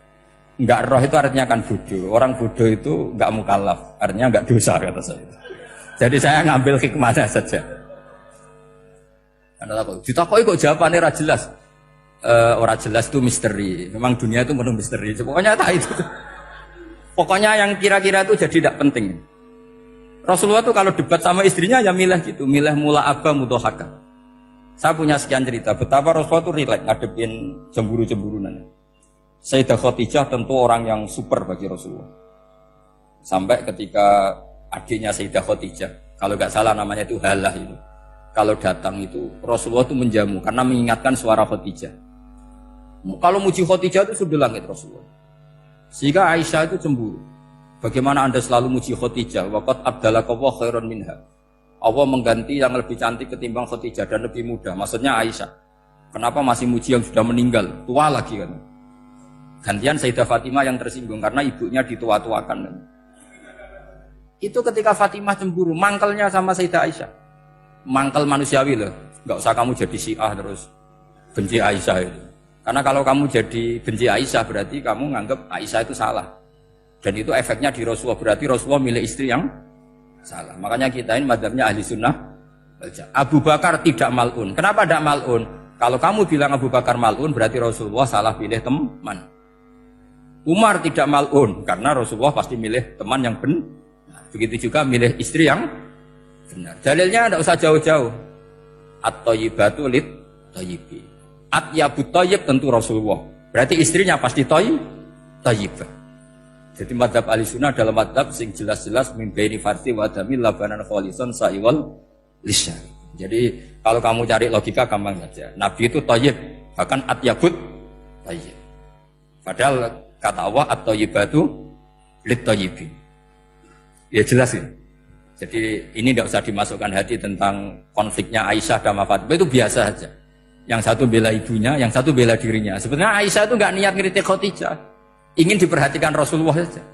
Nggak roh itu artinya kan bodoh. Orang bodoh itu nggak mukallaf, artinya nggak dosa kata saya. Jadi saya ngambil hikmahnya saja. Anda takut. Ditakoi kok jawabannya ora jelas. Ora jelas itu misteri. Memang dunia itu penuh misteri. Pokoknya tak itu. Pokoknya yang kira-kira itu jadi tidak penting. Rasulullah itu kalau debat sama istrinya ya milih gitu, milih mula abah mudhahaka. Saya punya sekian cerita betapa Rasulullah itu rileks ngadepin cemburu-cemburunan. Sayyidah Khadijah tentu orang yang super bagi Rasulullah. Sampai ketika adiknya Sayyidah Khadijah, kalau nggak salah namanya itu Halah itu. Kalau datang itu Rasulullah itu menjamu karena mengingatkan suara Khadijah. Kalau muji Khadijah itu sudah langit Rasulullah. Sehingga Aisyah itu cemburu. Bagaimana Anda selalu muji Khadijah? Waqad abdalakallahu khairan minha. Allah mengganti yang lebih cantik ketimbang Khadijah dan lebih muda. Maksudnya Aisyah. Kenapa masih muji yang sudah meninggal? Tua lagi kan. Gantian Sayyidah Fatimah yang tersinggung karena ibunya ditua-tuakan kan. Itu ketika Fatimah cemburu, mangkelnya sama Sayyidah Aisyah. Mangkel manusiawi loh. Enggak usah kamu jadi Syiah terus benci Aisyah itu. Karena kalau kamu jadi benci Aisyah berarti kamu nganggap Aisyah itu salah. Dan itu efeknya di Rasulullah, berarti Rasulullah milih istri yang salah. Makanya kita ini madzhabnya ahli sunnah. Abu Bakar tidak mal'un. Kenapa tidak mal'un? Kalau kamu bilang Abu Bakar mal'un berarti Rasulullah salah pilih teman. Umar tidak mal'un karena Rasulullah pasti milih teman yang benar. Begitu juga milih istri yang benar. Dalilnya tidak usah jauh-jauh. At-thayyibatu lit-thayyibi. Atyabut thayyib tentu Rasulullah. Berarti istrinya pasti thayyibah. Jadi madzhab Ahlussunnah dalam madzhab sing jelas-jelas min baini farti wa damil labanan khalisan sa'iwal lisya. Jadi kalau kamu cari logika gampang saja. Nabi itu thayyib, bahkan atyabut thayyib. Padahal kata Allah at-thayyibatu lit-thayyibin. Ya jelas ya. Jadi ini tidak usah dimasukkan hati tentang konfliknya Aisyah dan Fatimah, itu biasa saja. Yang satu bela ibunya, yang satu bela dirinya. Sebenarnya Aisyah itu nggak niat ngeritik Khadijah, ingin diperhatikan Rasulullah saja.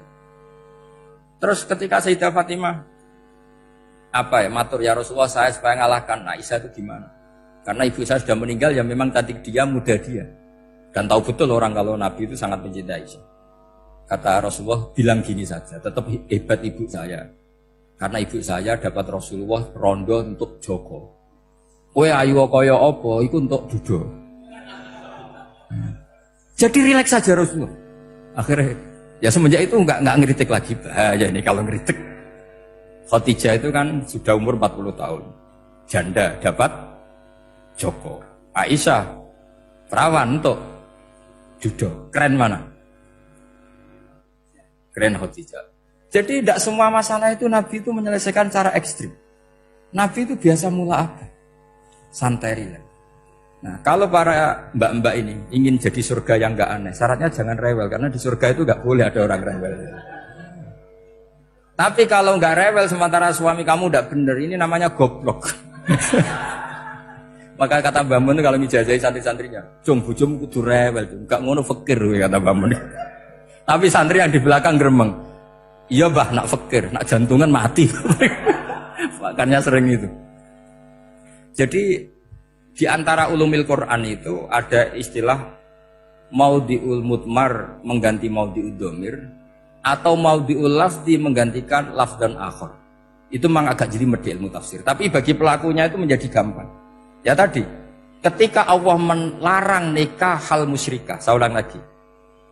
Terus ketika Sayyidah Fatimah matur ya Rasulullah saya supaya ngalahkan Aisyah itu gimana? Karena ibu saya sudah meninggal ya memang tadi dia muda dia. Dan tahu betul orang kalau Nabi itu sangat mencintai Aisyah. Kata Rasulullah bilang gini saja, tetap hebat ibu saya. Karena ibu saya dapat Rasulullah rondo untuk Joko. Kowe ayu kaya apa iku untuk duda. Jadi rileks saja Rasulullah. Akhirnya ya semenjak itu enggak ngeritik lagi. Bahaya ini kalau ngeritik. Khadijah itu kan sudah umur 40 tahun. Janda dapat Joko. Aisyah perawan untuk duda. Keren mana? Keren Khadijah. Jadi tidak semua masalah itu Nabi itu menyelesaikan cara ekstrim. Nabi itu biasa mula apa? Santai rileks. Nah, kalau para mbak-mbak ini ingin jadi surga yang enggak aneh, syaratnya jangan rewel karena di surga itu enggak boleh ada orang rewel. Tapi kalau enggak rewel sementara suami kamu enggak benar, ini namanya goblok. Maka kata Mbah Mun kalau mijazahi santri-santrinya, "Cung bojom kudu rewel, enggak ngono fakir," kata Mbah Mun. Tapi santri yang di belakang gremeng, "Iya, Mbah, nak fakir, nak jantungan mati." Makanya sering itu. Jadi di antara ulumil Quran itu ada istilah maudhi'ul mudmar mengganti maudhi'ud dhamir atau maudhi'ul lafzi menggantikan lafdan akhar. Itu memang agak jelimet di ilmu tafsir. Tapi bagi pelakunya itu menjadi gampang. Ya tadi, ketika Allah melarang nikah hal musyrikah, saya ulang lagi.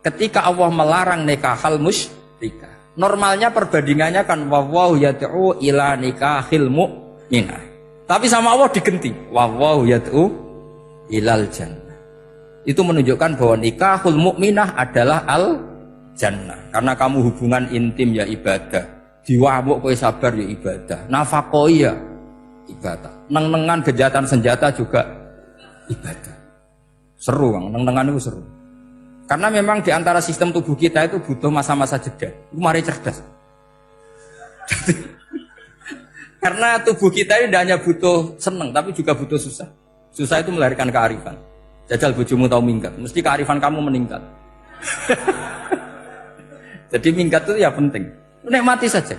Ketika Allah melarang nikah hal musyrikah, normalnya perbandingannya kan wallahu yad'u ila nikahil mu'minah. Tapi sama Allah digenti. Wallahu yad'u ilal jannah. Itu menunjukkan bahwa nikahul mukminah adalah al jannah. Karena kamu hubungan intim ya ibadah. Diwamuk kowe sabar ya ibadah. Nafakoi ya ibadah. Neng-nengan gejatan senjata juga ibadah. Seru Bang, neng-nengan itu seru. Karena memang di antara sistem tubuh kita itu butuh masa-masa jeda. Itu mari cerdas. Karena tubuh kita ini tidak hanya butuh seneng, tapi juga butuh susah. Susah itu melahirkan kearifan. Jajal bojomu tahu minggat, mesti kearifan kamu meningkat. Jadi minggat itu ya penting. Nikmati saja.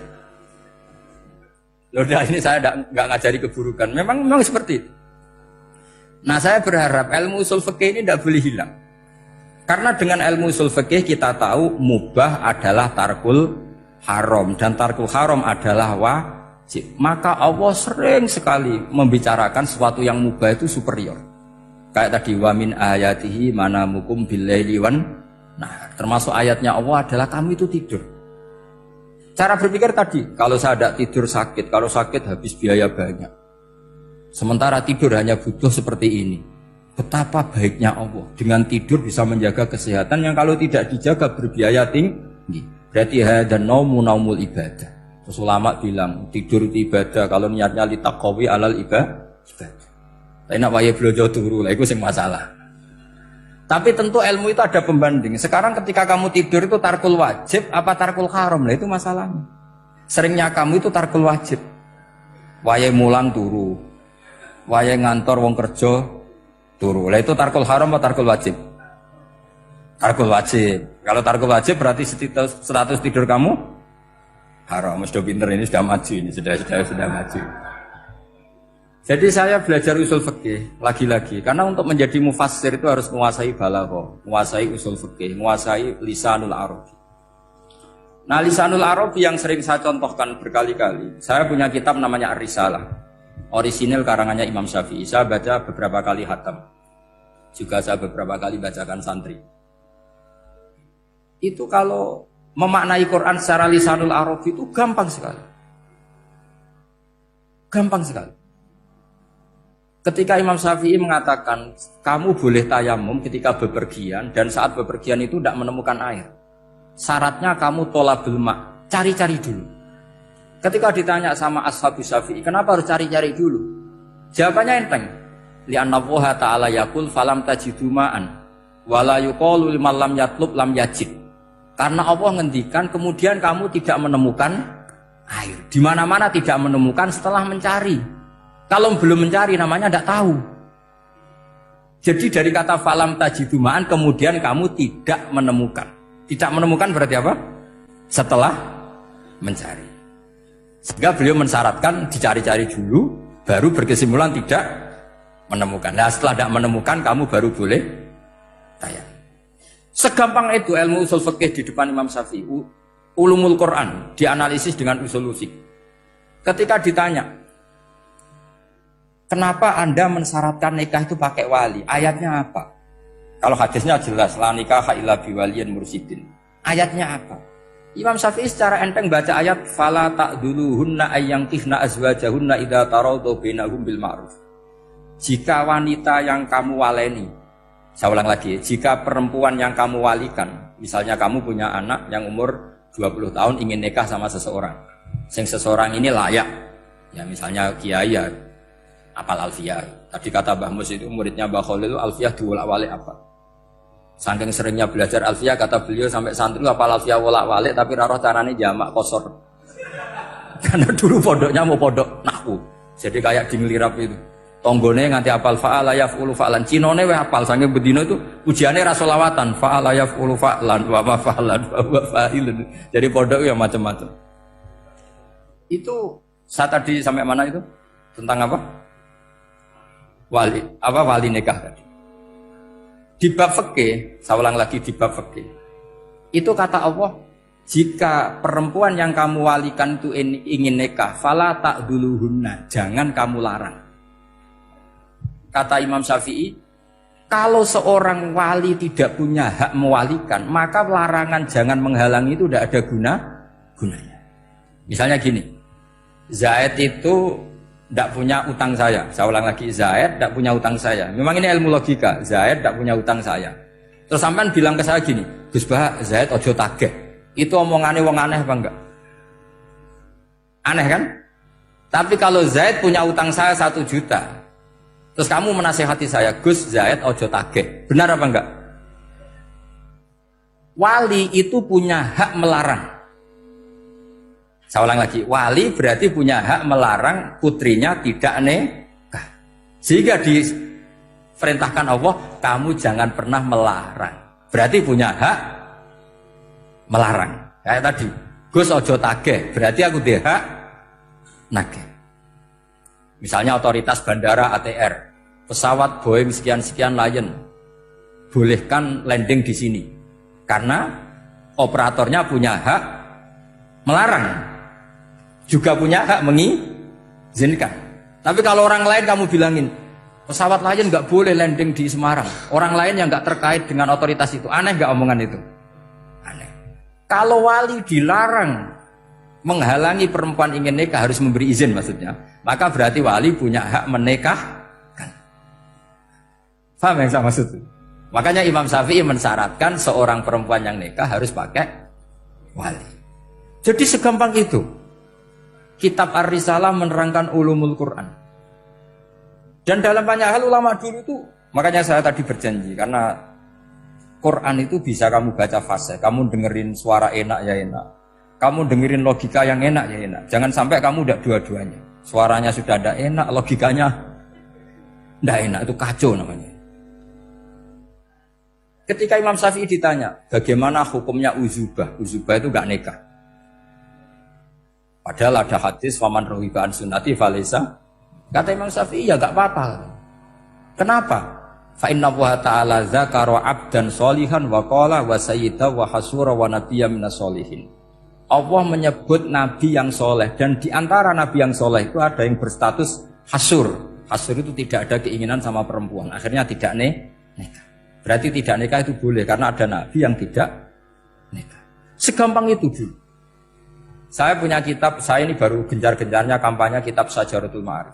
Loh, ini saya nggak ngajari keburukan. Memang seperti itu. Nah, saya berharap ilmu usul fikih ini tidak boleh hilang. Karena dengan ilmu usul fikih kita tahu mubah adalah tarkul haram dan tarkul haram adalah wajib. Maka Allah sering sekali membicarakan sesuatu yang mubah itu superior. Kayak tadi wa min ayatihi manamukum billaili wan nah, termasuk ayatnya Allah adalah kamu itu tidur. Cara berpikir tadi, kalau saya tidak tidur sakit, kalau sakit habis biaya banyak. Sementara tidur hanya butuh seperti ini. Betapa baiknya Allah dengan tidur bisa menjaga kesehatan yang kalau tidak dijaga berbiaya tinggi. Berarti hadan naumu naumul ibadah. Terus ulama bilang tidur itu ibadah kalau niatnya litaqawi alal ibadah. Tapi nak waya blojo turu lah, itu sing masalah. Tapi tentu ilmu itu ada pembanding. Sekarang ketika kamu tidur itu tarkul wajib apa tarkul haram lah, itu masalahnya. Seringnya kamu itu tarkul wajib. Waya mulang turu, waya ngantor wong kerja turu. Lah itu tarkul haram atau tarkul wajib? Tarkul wajib. Kalau tarkul wajib berarti status tidur kamu haram. Sudah pinter ini, sudah maju ini, sudah maju. Jadi saya belajar usul fikih lagi-lagi karena untuk menjadi mufassir itu harus menguasai balaghah, menguasai usul fikih, menguasai lisanul arabi. Nah, lisanul arabi yang sering saya contohkan berkali-kali. Saya punya kitab namanya Ar-Risalah. Orisinil karangannya Imam Syafi'i. Saya baca beberapa kali khatam. Juga saya beberapa kali bacakan santri. Itu kalau memaknai Quran secara lisanul arabi itu gampang sekali. Gampang sekali. Ketika Imam Syafi'i mengatakan kamu boleh tayamum ketika bepergian dan saat bepergian itu tidak menemukan air. Syaratnya kamu tolabul ma', cari-cari dulu. Ketika ditanya sama ashabu Syafi'i, kenapa harus cari-cari dulu? Jawabannya enteng. Li'anna Allah ta'ala yaqul falam tajidu ma'an wa la yuqalu liman lam yatlub lam yajid. Karena Allah ngendikan kemudian kamu tidak menemukan air. Di mana-mana tidak menemukan setelah mencari. Kalau belum mencari namanya tidak tahu. Jadi dari kata falam tajidumaan kemudian kamu tidak menemukan. Tidak menemukan berarti apa? Setelah mencari. Sehingga beliau mensyaratkan dicari-cari dulu, baru berkesimpulan tidak menemukan. Nah setelah tidak menemukan kamu baru boleh tayang. Segampang itu ilmu usul fikih di depan Imam Syafi'i. Ulumul Quran dianalisis dengan usul fiqh. Ketika ditanya kenapa Anda mensyaratkan nikah itu pakai wali? Ayatnya apa? Kalau hadisnya jelas, la nikaha illa biwaliyin mursyidin. Ayatnya apa? Imam Syafi'i secara enteng baca ayat fala ta'duluhunna ayyankihna azwajahunna idza tarawdu bainahum bil ma'ruf. Jika wanita yang kamu waleni, saya ulang lagi, jika perempuan yang kamu walikan, misalnya kamu punya anak yang umur 20 tahun ingin nikah sama seseorang. Seseorang ini layak. Ya misalnya kiai ya apal Alfiyah. Tadi kata Mbah Mus itu muridnya Mbah Khalil Alfiyah diwolak-walik apa? Saking seringnya belajar Alfiyah kata beliau sampai santri apal Alfiyah wolak-walik tapi roh carane jamak kosor. Karena dulu pondoknya mau pondok nahwu. Jadi kayak di ngelirap itu. Tonggone nganti apal fa'ala yaf'ulu fa'lan. Cinone weh apal saking bedino itu ujiane ra selawatan fa'ala yaf'ulu fa'lan wa ma fa'lan wa fa'ilun. Jadi pondok ya macam-macam. Itu saya tadi sampai mana itu? Tentang apa? Wali nikah tadi. Di bab fikih, saya ulang lagi di bab fikih. Itu kata Allah, jika perempuan yang kamu walikan itu ingin nikah, fala ta'duluhunna, jangan kamu larang. Kata Imam Syafi'i, kalau seorang wali tidak punya hak mewalikan, maka larangan jangan menghalangi itu tidak ada gunanya. Misalnya gini, Zaid itu tidak punya utang saya. Saya ulang lagi, Zaid tidak punya utang saya. Memang ini ilmu logika. Zaid tidak punya utang saya. Terus sampean bilang ke saya gini, Gus Bah, Zaid ojo tagih. Itu omongannya wong aneh apa enggak? Aneh kan? Tapi kalau Zaid punya utang saya 1 juta, terus kamu menasehati saya, Gus, Zaid ojo tagih. Benar apa enggak? Wali itu punya hak melarang. Saya ulang lagi, wali berarti punya hak melarang putrinya tidak nikah. Sehingga diperintahkan Allah, kamu jangan pernah melarang. Berarti punya hak melarang. Kayak tadi, Gus ojo tagih, berarti aku dia hak nagih. Misalnya otoritas bandara ATR, pesawat Boeing sekian-sekian Lion, bolehkan landing di sini. Karena operatornya punya hak melarang. Juga punya hak mengizinkan. Tapi kalau orang lain kamu bilangin, pesawat Lion nggak boleh landing di Semarang. Orang lain yang nggak terkait dengan otoritas itu, aneh nggak omongan itu? Aneh. Kalau wali dilarang menghalangi perempuan ingin nikah harus memberi izin maksudnya, maka berarti wali punya hak menikahkan. Paham yang saya maksud? Makanya Imam Syafi'i mensyaratkan seorang perempuan yang nikah harus pakai wali. Jadi segampang itu. Kitab Ar-Risalah menerangkan ulumul Quran. Dan dalam banyak hal ulama dulu itu, makanya saya tadi berjanji, karena Quran itu bisa kamu baca fase, kamu dengerin suara enak ya enak, kamu dengerin logika yang enak ya enak. Jangan sampai kamu udah dua-duanya. Suaranya sudah ada enak, logikanya tidak enak, itu kacau namanya. Ketika Imam Syafi'i ditanya, bagaimana hukumnya uzubah? Uzubah itu gak nikah. Padahal ada hadis faman rohiba an sunnati falesa. Kata Imam Syafi'i ya gak apa-apa. Kenapa? Fa inna wa ta'ala dzakara 'abdan sholihan wa qala wa sayyida wa hasura wa nabiyya minas sholihin. Allah menyebut nabi yang soleh, dan di antara nabi yang soleh itu ada yang berstatus hasur. Hasur itu tidak ada keinginan sama perempuan. Akhirnya tidak nikah. Berarti tidak nikah itu boleh karena ada nabi yang tidak nikah. Segampang itu dulu. Saya punya kitab, saya ini baru gencar-gencarnya kampanye kitab Syajaratul Ma'arif.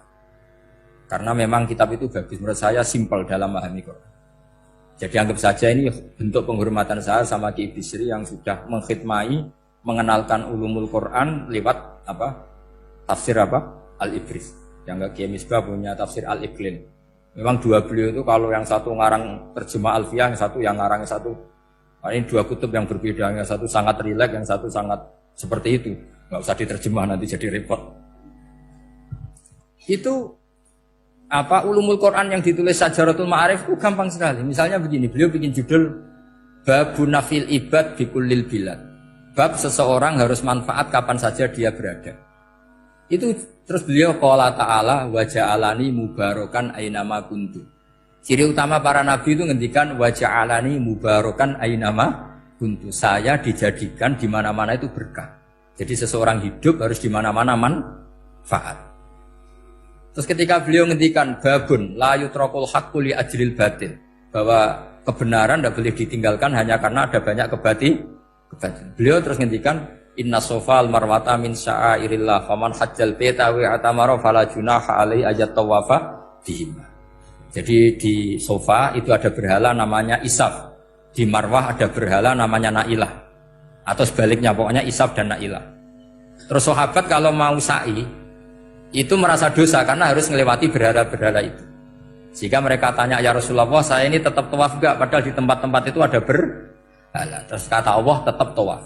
Karena memang kitab itu bagus, menurut saya simpel dalam memahami Quran. Jadi anggap saja ini bentuk penghormatan saya sama Ki Bisri yang sudah mengkhidmai, mengenalkan ulumul Quran lewat tafsir Al-Ibris. Yang Ki Misbah punya tafsir Al-Iqlin. Memang dua beliau itu kalau yang satu ngarang terjemah Alfiyah, yang satu yang ngarang satu. Ini dua kutub yang berbeda, yang satu sangat rileks, yang satu sangat seperti itu, nggak usah diterjemah nanti jadi repot. Itu ulumul Quran yang ditulis Syajaratul Ma'arif itu gampang sekali. Misalnya begini, beliau bikin judul Babun Nafil Ibad Bikullil Bilad. Bab seseorang harus manfaat kapan saja dia berada. Itu terus beliau qala ta'ala wa ja'alani mubarakan ainama kuntu. Ciri utama para nabi itu ngendikan wa ja'alani mubarakan ainama kuntu. Saya dijadikan di mana-mana itu berkah. Jadi seseorang hidup harus di mana-mana manfaat. Terus ketika beliau ngendikan babun la yutrakul haqqu li ajril batil, bahwa kebenaran tidak boleh ditinggalkan hanya karena ada banyak kebatilan. Beliau terus ngendikan inna sofal marwata min sya'airillah faman hajjal baita wa atamara fala junaha alaihi ayat tawafa bihima. Jadi di Sofa itu ada berhala namanya Isaf. Di Marwah ada berhala namanya Nailah. Atau sebaliknya, pokoknya Isaf dan Nailah. Terus sahabat kalau mau sa'i itu merasa dosa karena harus melewati berhala-berhala itu. Sehingga mereka tanya, ya Rasulullah, saya ini tetap tawaf enggak? Padahal di tempat-tempat itu ada berhala. Terus kata Allah, tetap tawaf.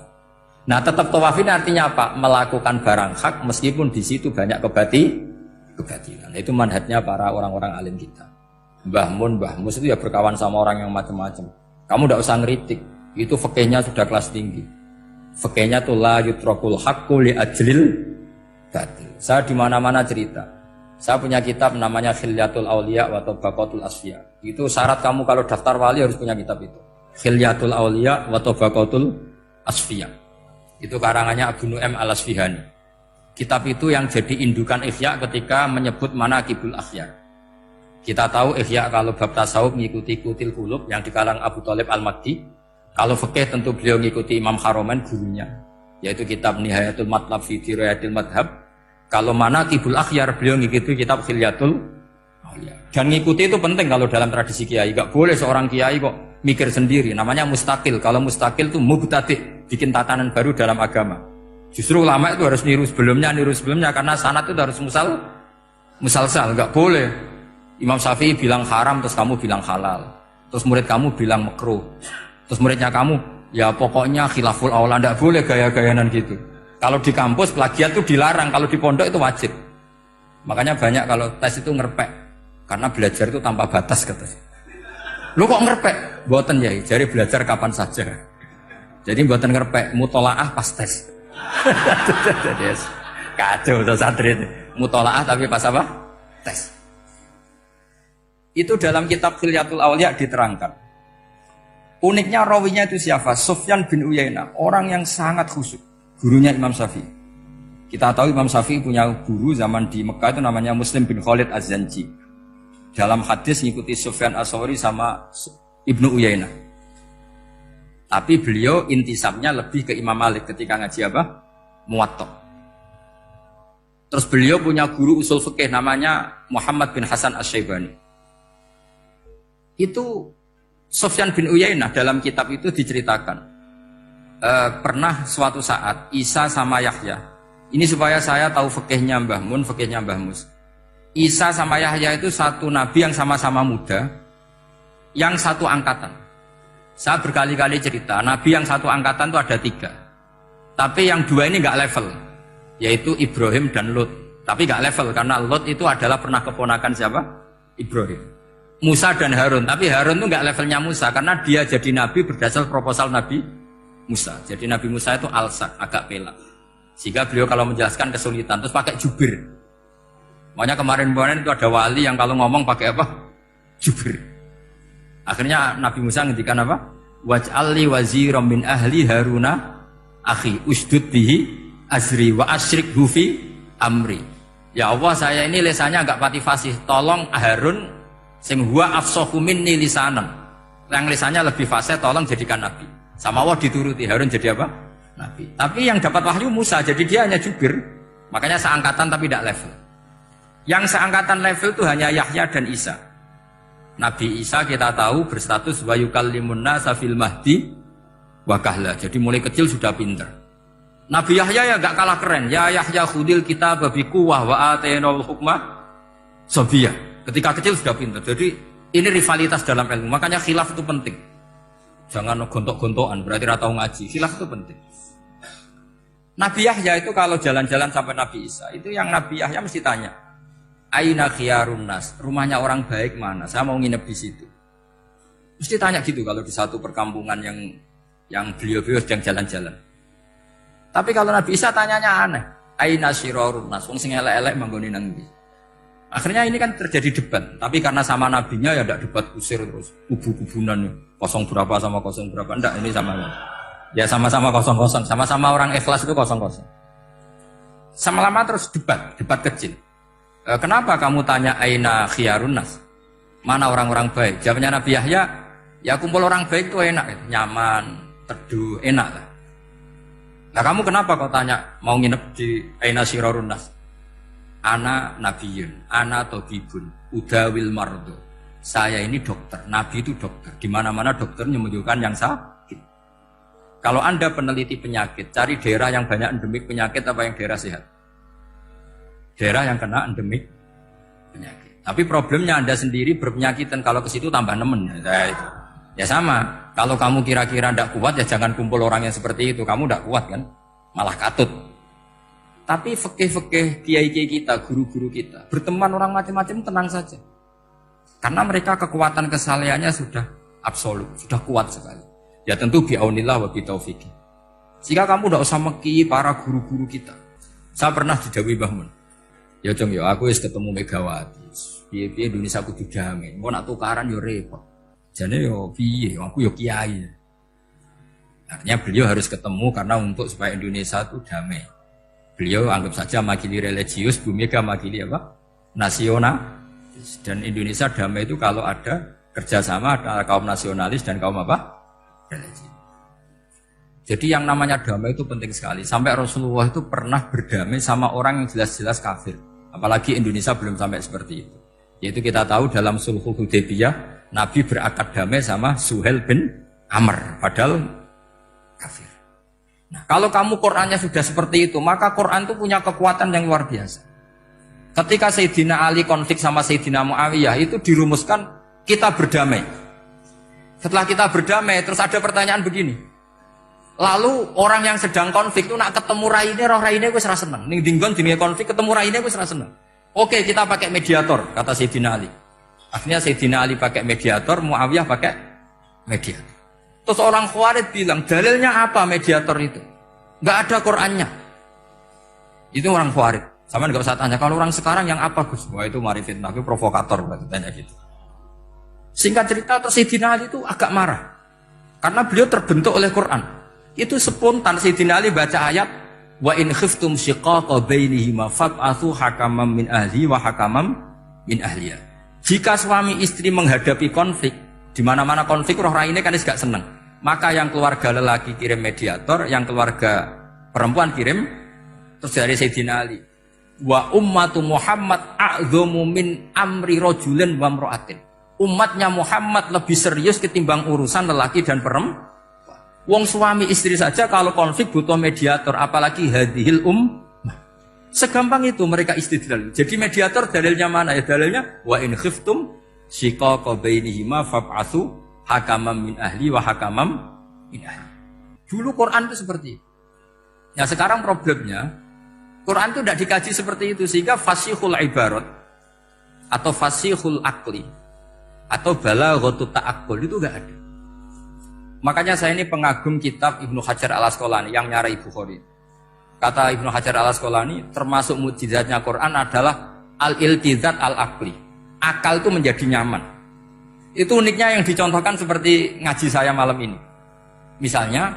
Nah, tetap tawaf ini artinya apa? Melakukan barang hak meskipun di situ banyak kebatilan. Itu manhajnya para orang-orang alim kita. Mbah Mun, Mbah Mus itu ya berkawan sama orang yang macam-macam. Kamu tidak usah ngeritik, itu fikihnya sudah kelas tinggi. Fikihnya tuh la yutrakul haqqu li ajlil batil. Saya di mana-mana cerita. Saya punya kitab namanya Khilyatul Auliya wa Tabaqatul Asfiya. Itu syarat kamu kalau daftar wali harus punya kitab itu. Khilyatul Auliya wa Tabaqatul Asfiya. Itu karangannya Abu Nu'aim Al-Asfihani. Kitab itu yang jadi indukan Ihya ketika menyebut manaqibul akhyar. Kita tahu Ihya kalau bab tasawuf mengikuti Kutil Qulub yang dikalang Abu Thalib Al-Makdi. Kalau fikih tentu beliau mengikuti Imam Haromen gurunya, yaitu kitab Nihayatul Matlab fi Dirayatil Madhab. Kalau Manaqibul Akhyar beliau ngikuti kitab Khilyatul Auliya. Dan ngikuti itu penting kalau dalam tradisi kiai. Gak boleh seorang kiai kok mikir sendiri. Namanya mustakil. Kalau mustakil itu mubtadi', bikin tatanan baru dalam agama. Justru ulama itu harus niru sebelumnya karena sanad itu harus musalsal. Gak boleh Imam Syafi'i bilang haram terus kamu bilang halal. Terus murid kamu bilang makruh. Terus muridnya kamu ya pokoknya khilaful aula. Gak boleh gaya-gayanan gitu. Kalau di kampus plagiat itu dilarang, kalau di pondok itu wajib. Makanya banyak kalau tes itu ngerpek, karena belajar itu tanpa batas katanya. Lu kok ngerpek? Mboten ya, jadi belajar kapan saja. Jadi mboten ngerpek, mutolaah pas tes. Jadi kacau tuh santri itu. Mutolaah tapi pas apa? Tes. Itu dalam kitab Khilyatul Auliya diterangkan. Uniknya rawinya itu siapa? Sufyan bin Uyainah, orang yang sangat khusyuk. Gurunya Imam Syafi'i. Kita tahu Imam Syafi'i punya guru zaman di Mekah itu namanya Muslim bin Khalid Az-Zanji. Dalam hadis ngikuti Sufyan As-Sawri sama Ibnu Uyainah. Tapi beliau intisabnya lebih ke Imam Malik ketika ngaji apa? Muwatta. Terus beliau punya guru usul fikih namanya Muhammad bin Hasan Asy-Syaibani. Itu Sufyan bin Uyainah dalam kitab itu diceritakan. Pernah suatu saat Isa sama Yahya, ini supaya saya tahu fikihnya Mbah Mun, fikihnya Mbah Mus. Isa sama Yahya itu satu nabi yang sama-sama muda, yang satu angkatan. Saya berkali-kali cerita, nabi yang satu angkatan itu ada 3, tapi yang 2 ini nggak level, yaitu Ibrahim dan Lut. Tapi nggak level karena Lut itu adalah pernah keponakan siapa? Ibrahim. Musa dan Harun, tapi Harun itu nggak levelnya Musa karena dia jadi nabi berdasar proposal Nabi Musa. Jadi Nabi Musa itu alsak, agak pelak. Sehingga beliau kalau menjelaskan kesulitan, terus pakai jubir. Makanya kemarin-kemarin itu ada wali yang kalau ngomong pakai apa? Jubir. Akhirnya Nabi Musa ngendikan apa? Waj'alli waziran min ahli Haruna akhi usdud bihi azri wa asyrikhu fi amri. Ya Allah, saya ini lisannya agak pati fasih. Tolong Harun sing huwa afsahu minni lisanan. Yang lisannya lebih fasih tolong jadikan nabi. Sama Allah dituruti, Harun jadi apa? Nabi. Tapi yang dapat wahyu Musa, jadi dia hanya jubir. Makanya seangkatan tapi tidak level. Yang seangkatan level itu hanya Yahya dan Isa. Nabi Isa kita tahu berstatus wa yukallimun nasa fil mahdi wa kahla. Jadi mulai kecil sudah pinter. Nabi Yahya ya gak kalah keren. Ya Yahya khudil kitab bi quwwah wa atainal hukma sabiyah. Ketika kecil sudah pinter. Jadi ini rivalitas dalam ilmu. Makanya khilaf itu penting. Jangan gontok-gontokan, berarti ratau ngaji. Khilaf itu penting. Nabi Yahya itu kalau jalan-jalan sampai Nabi Isa, itu yang Nabi Yahya mesti tanya, Aina khiyarun nas, rumahnya orang baik mana? Saya mau nginep di situ. Mesti tanya gitu kalau di satu perkampungan yang beliau-beliau sedang jalan-jalan. Tapi kalau Nabi Isa tanyanya aneh, Aina syirarun nas, wong sing elek-elek manggone nang ndi? Akhirnya ini kan terjadi debat, tapi karena sama nabinya ya tidak debat kusir terus kubu-kubunan kosong berapa sama kosong berapa, enggak, ini sama ya sama-sama kosong-kosong, sama-sama orang ikhlas itu kosong-kosong. Sama lama terus debat kecil. Kenapa kamu tanya aina khiyarun nas? Mana orang-orang baik? Jawabnya Nabi Yahya, ya kumpul orang baik itu enak, nyaman, teduh, enak lah. Nah kamu kenapa kau tanya mau nginep di aina syirarun nas? Ana nabiyun, ana tobibun, udawil mardo. Saya ini dokter, nabi itu dokter. Di mana-mana dokternya menunjukkan yang sakit. Kalau Anda peneliti penyakit, cari daerah yang banyak endemik penyakit apa yang daerah sehat? Daerah yang kena endemik penyakit. Tapi problemnya Anda sendiri berpenyakit dan kalau ke situ tambah nemen. Ya sama. Kalau kamu kira-kira tidak kuat ya jangan kumpul orang yang seperti itu. Kamu tidak kuat kan? Malah katut. Tapi fikih-fikih kiai-kiai kita, guru-guru kita, berteman orang macam-macam tenang saja. Karena mereka kekuatan kesalehannya sudah absolut, sudah kuat sekali. Ya tentu bi'aunillah wa bitaufiqih. Jika kamu tidak usah meki para guru-guru kita. Saya pernah didhawuhi Mbah Mun. Ya Jong ya aku wis ketemu Megawati. Piye-piye Indonesia kudu damai. Engko nak tukaran yo repot. Jane yo piye, aku yo kiai. Artinya beliau harus ketemu karena untuk supaya Indonesia itu damai. Beliau anggap saja makili religius, Bu Mega makili apa? Nasional. Dan Indonesia damai itu kalau ada kerjasama antara kaum nasionalis dan kaum apa? Religius. Jadi yang namanya damai itu penting sekali. Sampai Rasulullah itu pernah berdamai sama orang yang jelas-jelas kafir. Apalagi Indonesia belum sampai seperti itu. Yaitu kita tahu dalam Sulhul Hudaybiyah, Nabi berakad damai sama Suhail bin Amr, padahal kafir. Nah, kalau kamu Qur'annya sudah seperti itu, maka Qur'an itu punya kekuatan yang luar biasa. Ketika Sayyidina Ali konflik sama Sayyidina Muawiyah, itu dirumuskan kita berdamai. Setelah kita berdamai, terus ada pertanyaan begini. Lalu orang yang sedang konflik itu nak ketemu raine, roh raine gue serasa seneng. Ning dinggon dini konflik ketemu raine gue serasa seneng. Oke, kita pakai mediator, kata Sayyidina Ali. Akhirnya Sayyidina Ali pakai mediator, Muawiyah pakai mediator. Terus orang Khawarij bilang, dalilnya apa mediator itu? Nggak ada Qur'annya. Itu orang Khawarij. Sama nggak usah tanya. Kalau orang sekarang yang apa Gus? Wah itu mari fitnah, itu provokator berarti tanya gitu. Singkat cerita, terus Sayyidina Ali itu agak marah karena beliau terbentuk oleh Quran. Itu spontan Sayyidina Ali baca ayat wa in khiftum shiqaqa bainihima fab'athu hakaman min ahli wa hakaman min ahliya. Jika suami istri menghadapi konflik, di mana-mana konflik roh raine kan gak seneng. Maka yang keluarga lelaki kirim mediator, yang keluarga perempuan kirim. Terus dari Sayyidina Ali, wa ummatu Muhammad a'dhamu min amri rajulin wa imra'atin. Umatnya Muhammad lebih serius ketimbang urusan lelaki dan perempuan. Wong suami istri saja kalau konflik butuh mediator, apalagi hadhil segampang itu mereka istidlal. Jadi mediator dalilnya mana? Ya dalilnya wa in khiftum shiqaqa bainihima fab'atsu hakaman min ahli wa hakaman min ahli. Dulu Quran itu seperti itu. Ya sekarang problemnya Quran itu tidak dikaji seperti itu sehingga fasihul ibarat atau fasihul akli atau balaghatut ta'aqqul itu enggak ada. Makanya saya ini pengagum kitab Ibnu Hajar al-Asqalani yang nyarai Bukhari. Kata Ibnu Hajar al-Asqalani, termasuk mukjizatnya Quran adalah al-iltizat al-aqli. Akal itu menjadi nyaman. Itu uniknya yang dicontohkan seperti ngaji saya malam ini. Misalnya,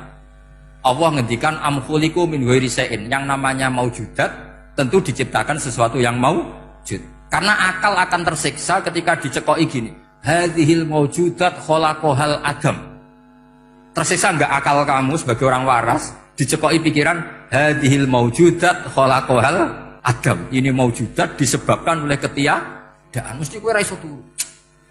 Allah ngendikan am khuliqu min ghairi syai'in. Yang namanya maujudat tentu diciptakan sesuatu yang maujud. Karena akal akan tersiksa ketika dicekoki gini. Hadhil maujudat khalaqahal adam. Tersiksa enggak akal kamu sebagai orang waras dicekoki pikiran hadhil maujudat khalaqahal adam. Ini maujudat disebabkan oleh ketiadaan. Mesti kowe ra iso turu.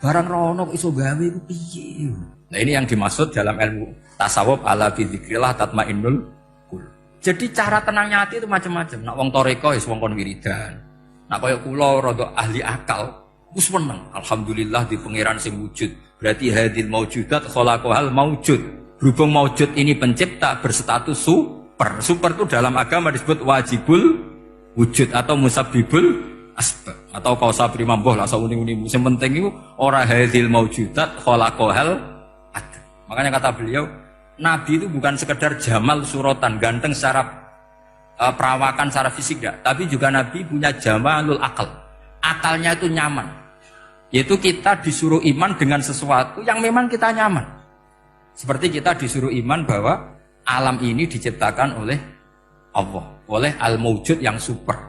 Barang rono kok iso gawe iku piye? Nah ini yang dimaksud dalam ilmu tasawuf ala bi dzikrillah tatmainnul qulub. Jadi cara tenangnya hati itu macam-macam. Nak wong toreko wis wong kon wiridan. Nak kaya kula rada ahli akal wis meneng. Alhamdulillah di pangeran sing wujud. Berarti hadhil maujudat khalaqahal maujud. Berhubung maujud ini pencipta berstatus super. Super itu dalam agama disebut wajibul wujud atau musabbibul asbab atau kausa primamboh lah sauni-uni. Yang penting itu ora hadhil maujudat khalaqahal adam. Makanya kata beliau, Nabi itu bukan sekedar jamal suratan, ganteng secara perawakan secara fisik enggak, tapi juga Nabi punya jamalul akal. Akalnya itu nyaman. Yaitu kita disuruh iman dengan sesuatu yang memang kita nyaman. Seperti kita disuruh iman bahwa alam ini diciptakan oleh Allah, oleh al-mawjud yang super.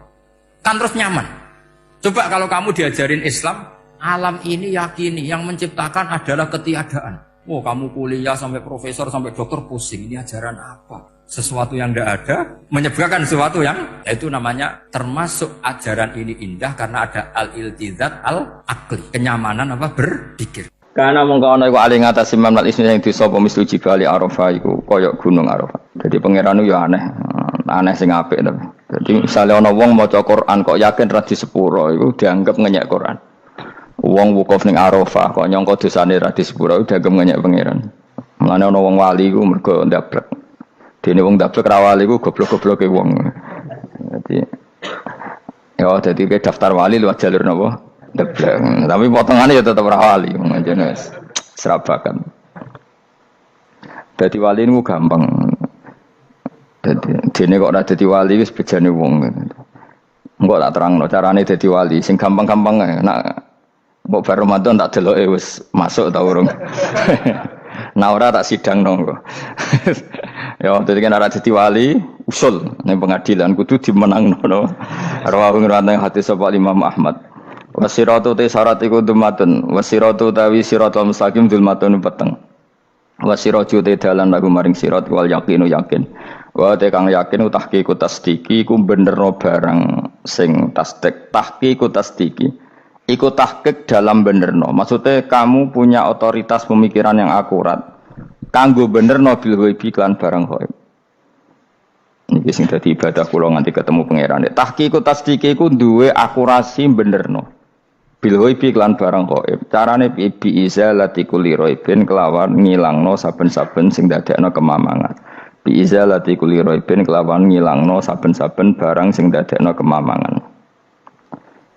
Kan terus nyaman. Coba kalau kamu diajarin Islam, alam ini yakini yang menciptakan adalah ketiadaan. Oh, kamu kuliah sampai profesor, sampai dokter pusing. Ini ajaran apa? Sesuatu yang tidak ada, menyebabkan sesuatu yang, itu namanya termasuk ajaran ini indah karena ada al-iltizat al-aqli. Kenyamanan apa? Berpikir. Karena mongko ana iku ali ngatasi mamlat isine sing disa apa mislu jibali Arafah iku kaya gunung Arafah. Jadi pangeran yo aneh, aneh sing apik to. Jadi misale ana wong maca Quran kok yakin ra disepuro iku dianggap ngenyek Quran. Wong wukuf ning Arafah kok nyangka dosane ra disepuro dianggap ngenyek pangeran. Mulane ana wong wali iku mergo ndablek. Dene wong ndablek ra wali iku goblok-gobloke wong. Jadi ke daftar wali lewat jalur napa? Debleng, tapi potongannya ya tetap wali, mungkin serabakan. Jadi wali ini gampang. Jadi kok ada jadi wali, wis bejane wong. Enggak tak terang, carane jadi wali, sing gampang-gampang. Nak, mbok bar Ramadan tak deloke wis masuk ta urung. Nah ora tak sidang nongko. Ya, jadi kan ada jadi wali, usul ning pengadilan kudu dimenangno. Rawahu ngrawatane hadis sapa Imam Ahmad. Wasiratu te syarat iku dumatun, wasiratu tawi siratul mustaqim dulmatun peteng. Wa siraju te dalan lagu maring sirat wal yaqinu yakin. Wa te kang yakin tahqiqu tasdiki iku benerno barang sing tasdik. Tahqiqu tasdiki iku tahqiq dalam benerno. Maksudnya kamu punya otoritas pemikiran yang akurat. Kanggo benerno bil ghaibi lan barang ghaib. Niki sing dadi ibadah kula nganti ketemu pangeran. Tahqiqu tasdiki iku duwe akurasi benerno. Bil ghaibi lan barang ghaib. Carane bi izalati kulli ghaibin kelawan ngilangno saben-saben sing dadekno kemamangan. Bi izalati kulli ghaibin kelawan ngilangno saben-saben barang sing dadekno kemamangan.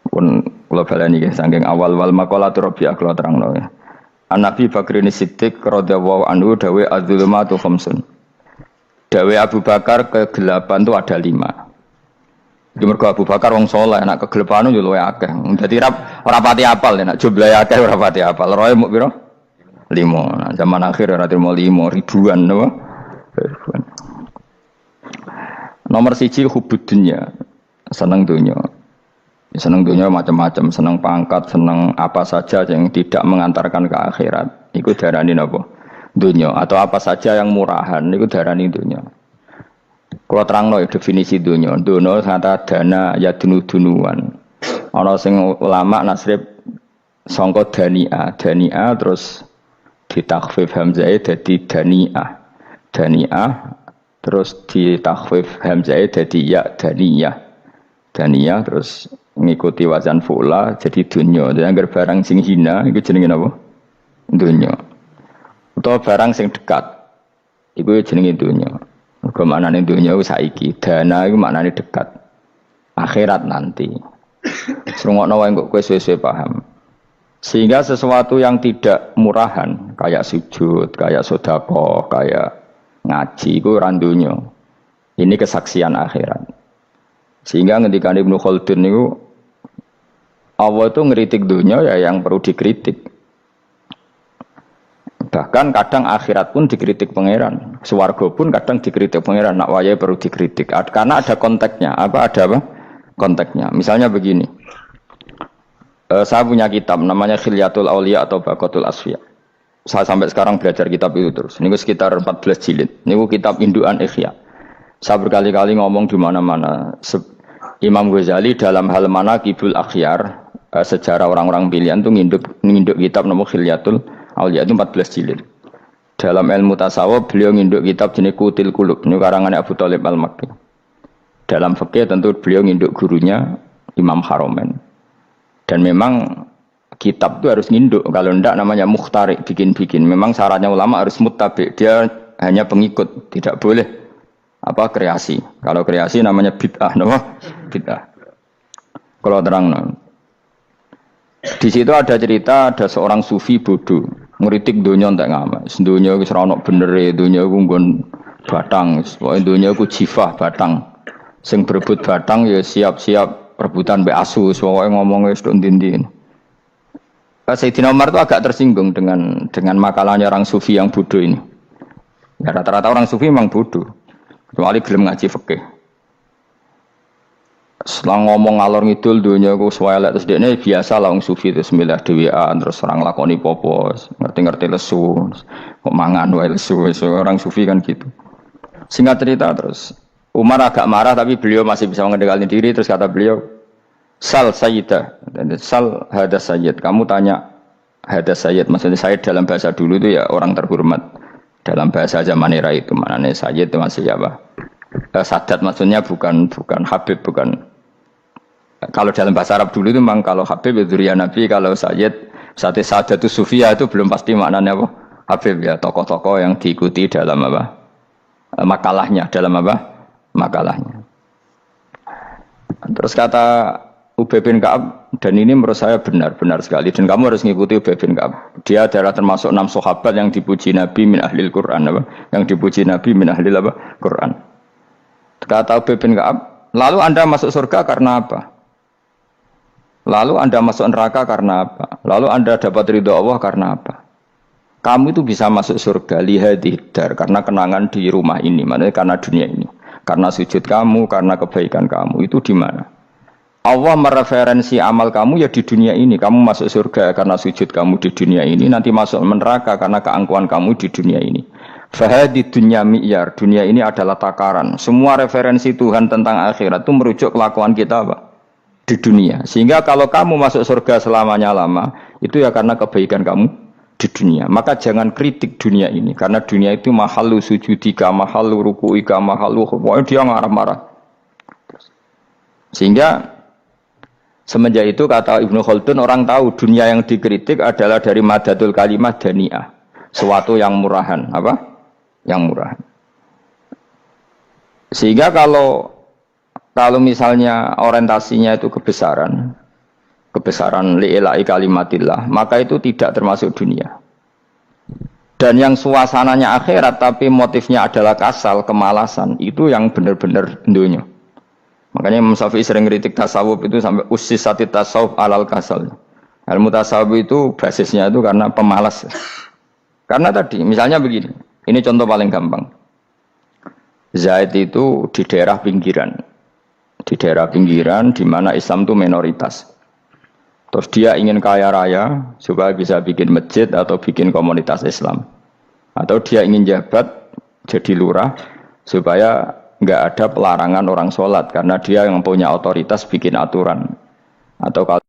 Pun kula baleni nggih saking awal-awal maqalah Rabi'ah kula terangno ya. An-Nabi Bakrin Siddiq radhiyallahu anhu dawe az-zulumatu khamsun. Dawe Abu Bakar kegelapan itu ada 5. Di mergo Abu Bakar wong saleh nek kegelapan yo luwe akeh. Dadi ora pati apal nek jumlahe akeh ora pati apal. Roe muk pira? 5. Nah, zaman akhir ora terima 5 ribuan napa? Ribuan. Nomor 1 hubud dunya. Seneng dunya. Seneng dunya macam-macam, seneng pangkat, seneng apa saja yang tidak mengantarkan ke akhirat. Iku darani napa? Dunya atau apa saja yang murahan niku darani dunya. Kalau terangno definisi dunya, dunya kata dana ya dunuan. Ana sing ulama nasrib sangka dania terus ditakhfif hamzah dadi daniah terus ditakhfif hamzah dadi ya daniyah terus ngikuti wazan fu'la jadi dunya. Jadi anggar barang sing hina iku jenenge napa? Dunya. Utawa barang sing dekat iku jenenge dunya. Mergo maknane dunya wis saiki, dana iku maknane dekat. Akhirat nanti. Srungokno wae kok kowe suwe-suwe paham. Sehingga sesuatu yang tidak murahan kayak sujud, kayak sedekah, kayak ngaji iku ora dunya. Ini kesaksian akhirat. Sehingga ketika Ibnu Khaldun niku Allah itu ngeritik dunia ya yang perlu dikritik. Bahkan kadang akhirat pun dikritik pangeran, swarga pun kadang dikritik pangeran. Nak wayahe perlu dikritik karena ada konteksnya. Ada apa? Konteksnya. Misalnya begini. Saya punya kitab namanya Khilyatul Auliya atau Baqatul Asfiya. Saya sampai sekarang belajar kitab itu terus. Niku sekitar 14 jilid. Niku kitab Induan Ihya. Saya berkali-kali ngomong di mana-mana. Imam Ghazali dalam hal mana Kibul Akhyar, sejarah orang-orang pilihan itu nginduk kitab nama Khilyatul Auliya itu 14 jilid. Dalam ilmu tasawuf beliau nginduk kitab jenis Qutil Qulub, ini karangan Abu Thalib Al-Makki. Dalam fikih tentu beliau nginduk gurunya Imam Haromen. Dan memang kitab itu harus nginduk, kalau tidak namanya mukhtarik, bikin-bikin. Memang syaratnya ulama harus muttabi, dia hanya pengikut, tidak boleh kreasi. Kalau kreasi namanya bid'ah, bid'ah. Kalau terang, di situ ada cerita ada seorang sufi bodoh, ngeritik dunia entek ngamak. Dunia wis ora ono benere, dunia ku nggon batang, pokoke dunia ku jifah batang. Sing berebut batang ya siap-siap rebutan mbek asu, pokoke ngomong wis tok ndi-ndi. Sayyidina Umar itu agak tersinggung dengan makalahnya orang sufi yang bodoh ini. Ya, rata-rata orang sufi memang bodoh. Kecuali gelem ngaji fikih. Setelah ngomong ngalor ngidul dunia ku swelek terus dekne biasa lah wong sufi terus milah dhewean terus orang lakoni popo, ngerti-ngerti lesu, kok mangan wae lesu, orang sufi kan gitu. Singkat cerita terus Umar agak marah tapi beliau masih bisa mengendalikan diri terus kata beliau, "Sal sayyidah." Sal hada sayyid. Kamu tanya hada sayyid, maksudnya sayyid dalam bahasa dulu itu ya orang terhormat. Dalam bahasa zaman era itu maknanya sayyid itu masih apa? Sadat maksudnya bukan habib, bukan. Kalau dalam bahasa Arab dulu itu memang kalau habib itu dzurriyyah Nabi, kalau sayyid sadatu sufia itu belum pasti maknanya apa? Habib ya, tokoh-tokoh yang diikuti dalam apa? Makalahnya, dalam apa? Makalahnya. Terus kata Ubay bin Ka'ab, dan ini menurut saya benar sekali, dan kamu harus mengikuti Ubay bin Ka'ab. Dia adalah termasuk 6 sahabat yang dipuji Nabi min ahlil Quran, apa? Yang dipuji Nabi min ahlil apa? Quran. Kata Ubay bin Ka'ab, lalu Anda masuk surga karena apa? Lalu Anda masuk neraka karena apa? Lalu Anda dapat ridho Allah karena apa? Kamu itu bisa masuk surga lihadidar karena kenangan di rumah ini, maksudnya karena dunia ini, karena sujud kamu, karena kebaikan kamu. Itu di mana? Allah mereferensi amal kamu ya di dunia ini. Kamu masuk surga karena sujud kamu di dunia ini. Nanti masuk neraka karena keangkuhan kamu di dunia ini. Fahadi dunya mi'yar. Dunia ini adalah takaran. Semua referensi Tuhan tentang akhirat itu merujuk kelakuan kita apa? Di dunia. Sehingga kalau kamu masuk surga selamanya lama, itu ya karena kebaikan kamu di dunia. Maka jangan kritik dunia ini. Karena dunia itu mahalu sujudika, mahalu ruku'ika, mahalu pokoknya dia marah-marah. Sehingga semenjak itu kata Ibnu Khaldun, orang tahu dunia yang dikritik adalah dari madadul kalimah dani'ah, suatu yang murahan, apa? Yang murahan. Sehingga kalau misalnya orientasinya itu kebesaran li'ilai kalimatillah, maka itu tidak termasuk dunia. Dan yang suasananya akhirat tapi motifnya adalah kasal, kemalasan, itu yang benar-benar dunia. Makanya Imam Syafi'i sering kritik tasawuf itu sampai ussisati tasawuf alal kasal. Ilmu tasawuf itu basisnya itu karena pemalas. Karena tadi misalnya begini, ini contoh paling gampang. Zaid itu di daerah pinggiran. Di daerah pinggiran di mana Islam itu minoritas. Terus dia ingin kaya raya supaya bisa bikin masjid atau bikin komunitas Islam. Atau dia ingin jabat jadi lurah supaya nggak ada pelarangan orang sholat karena dia yang punya otoritas bikin aturan. Atau kalau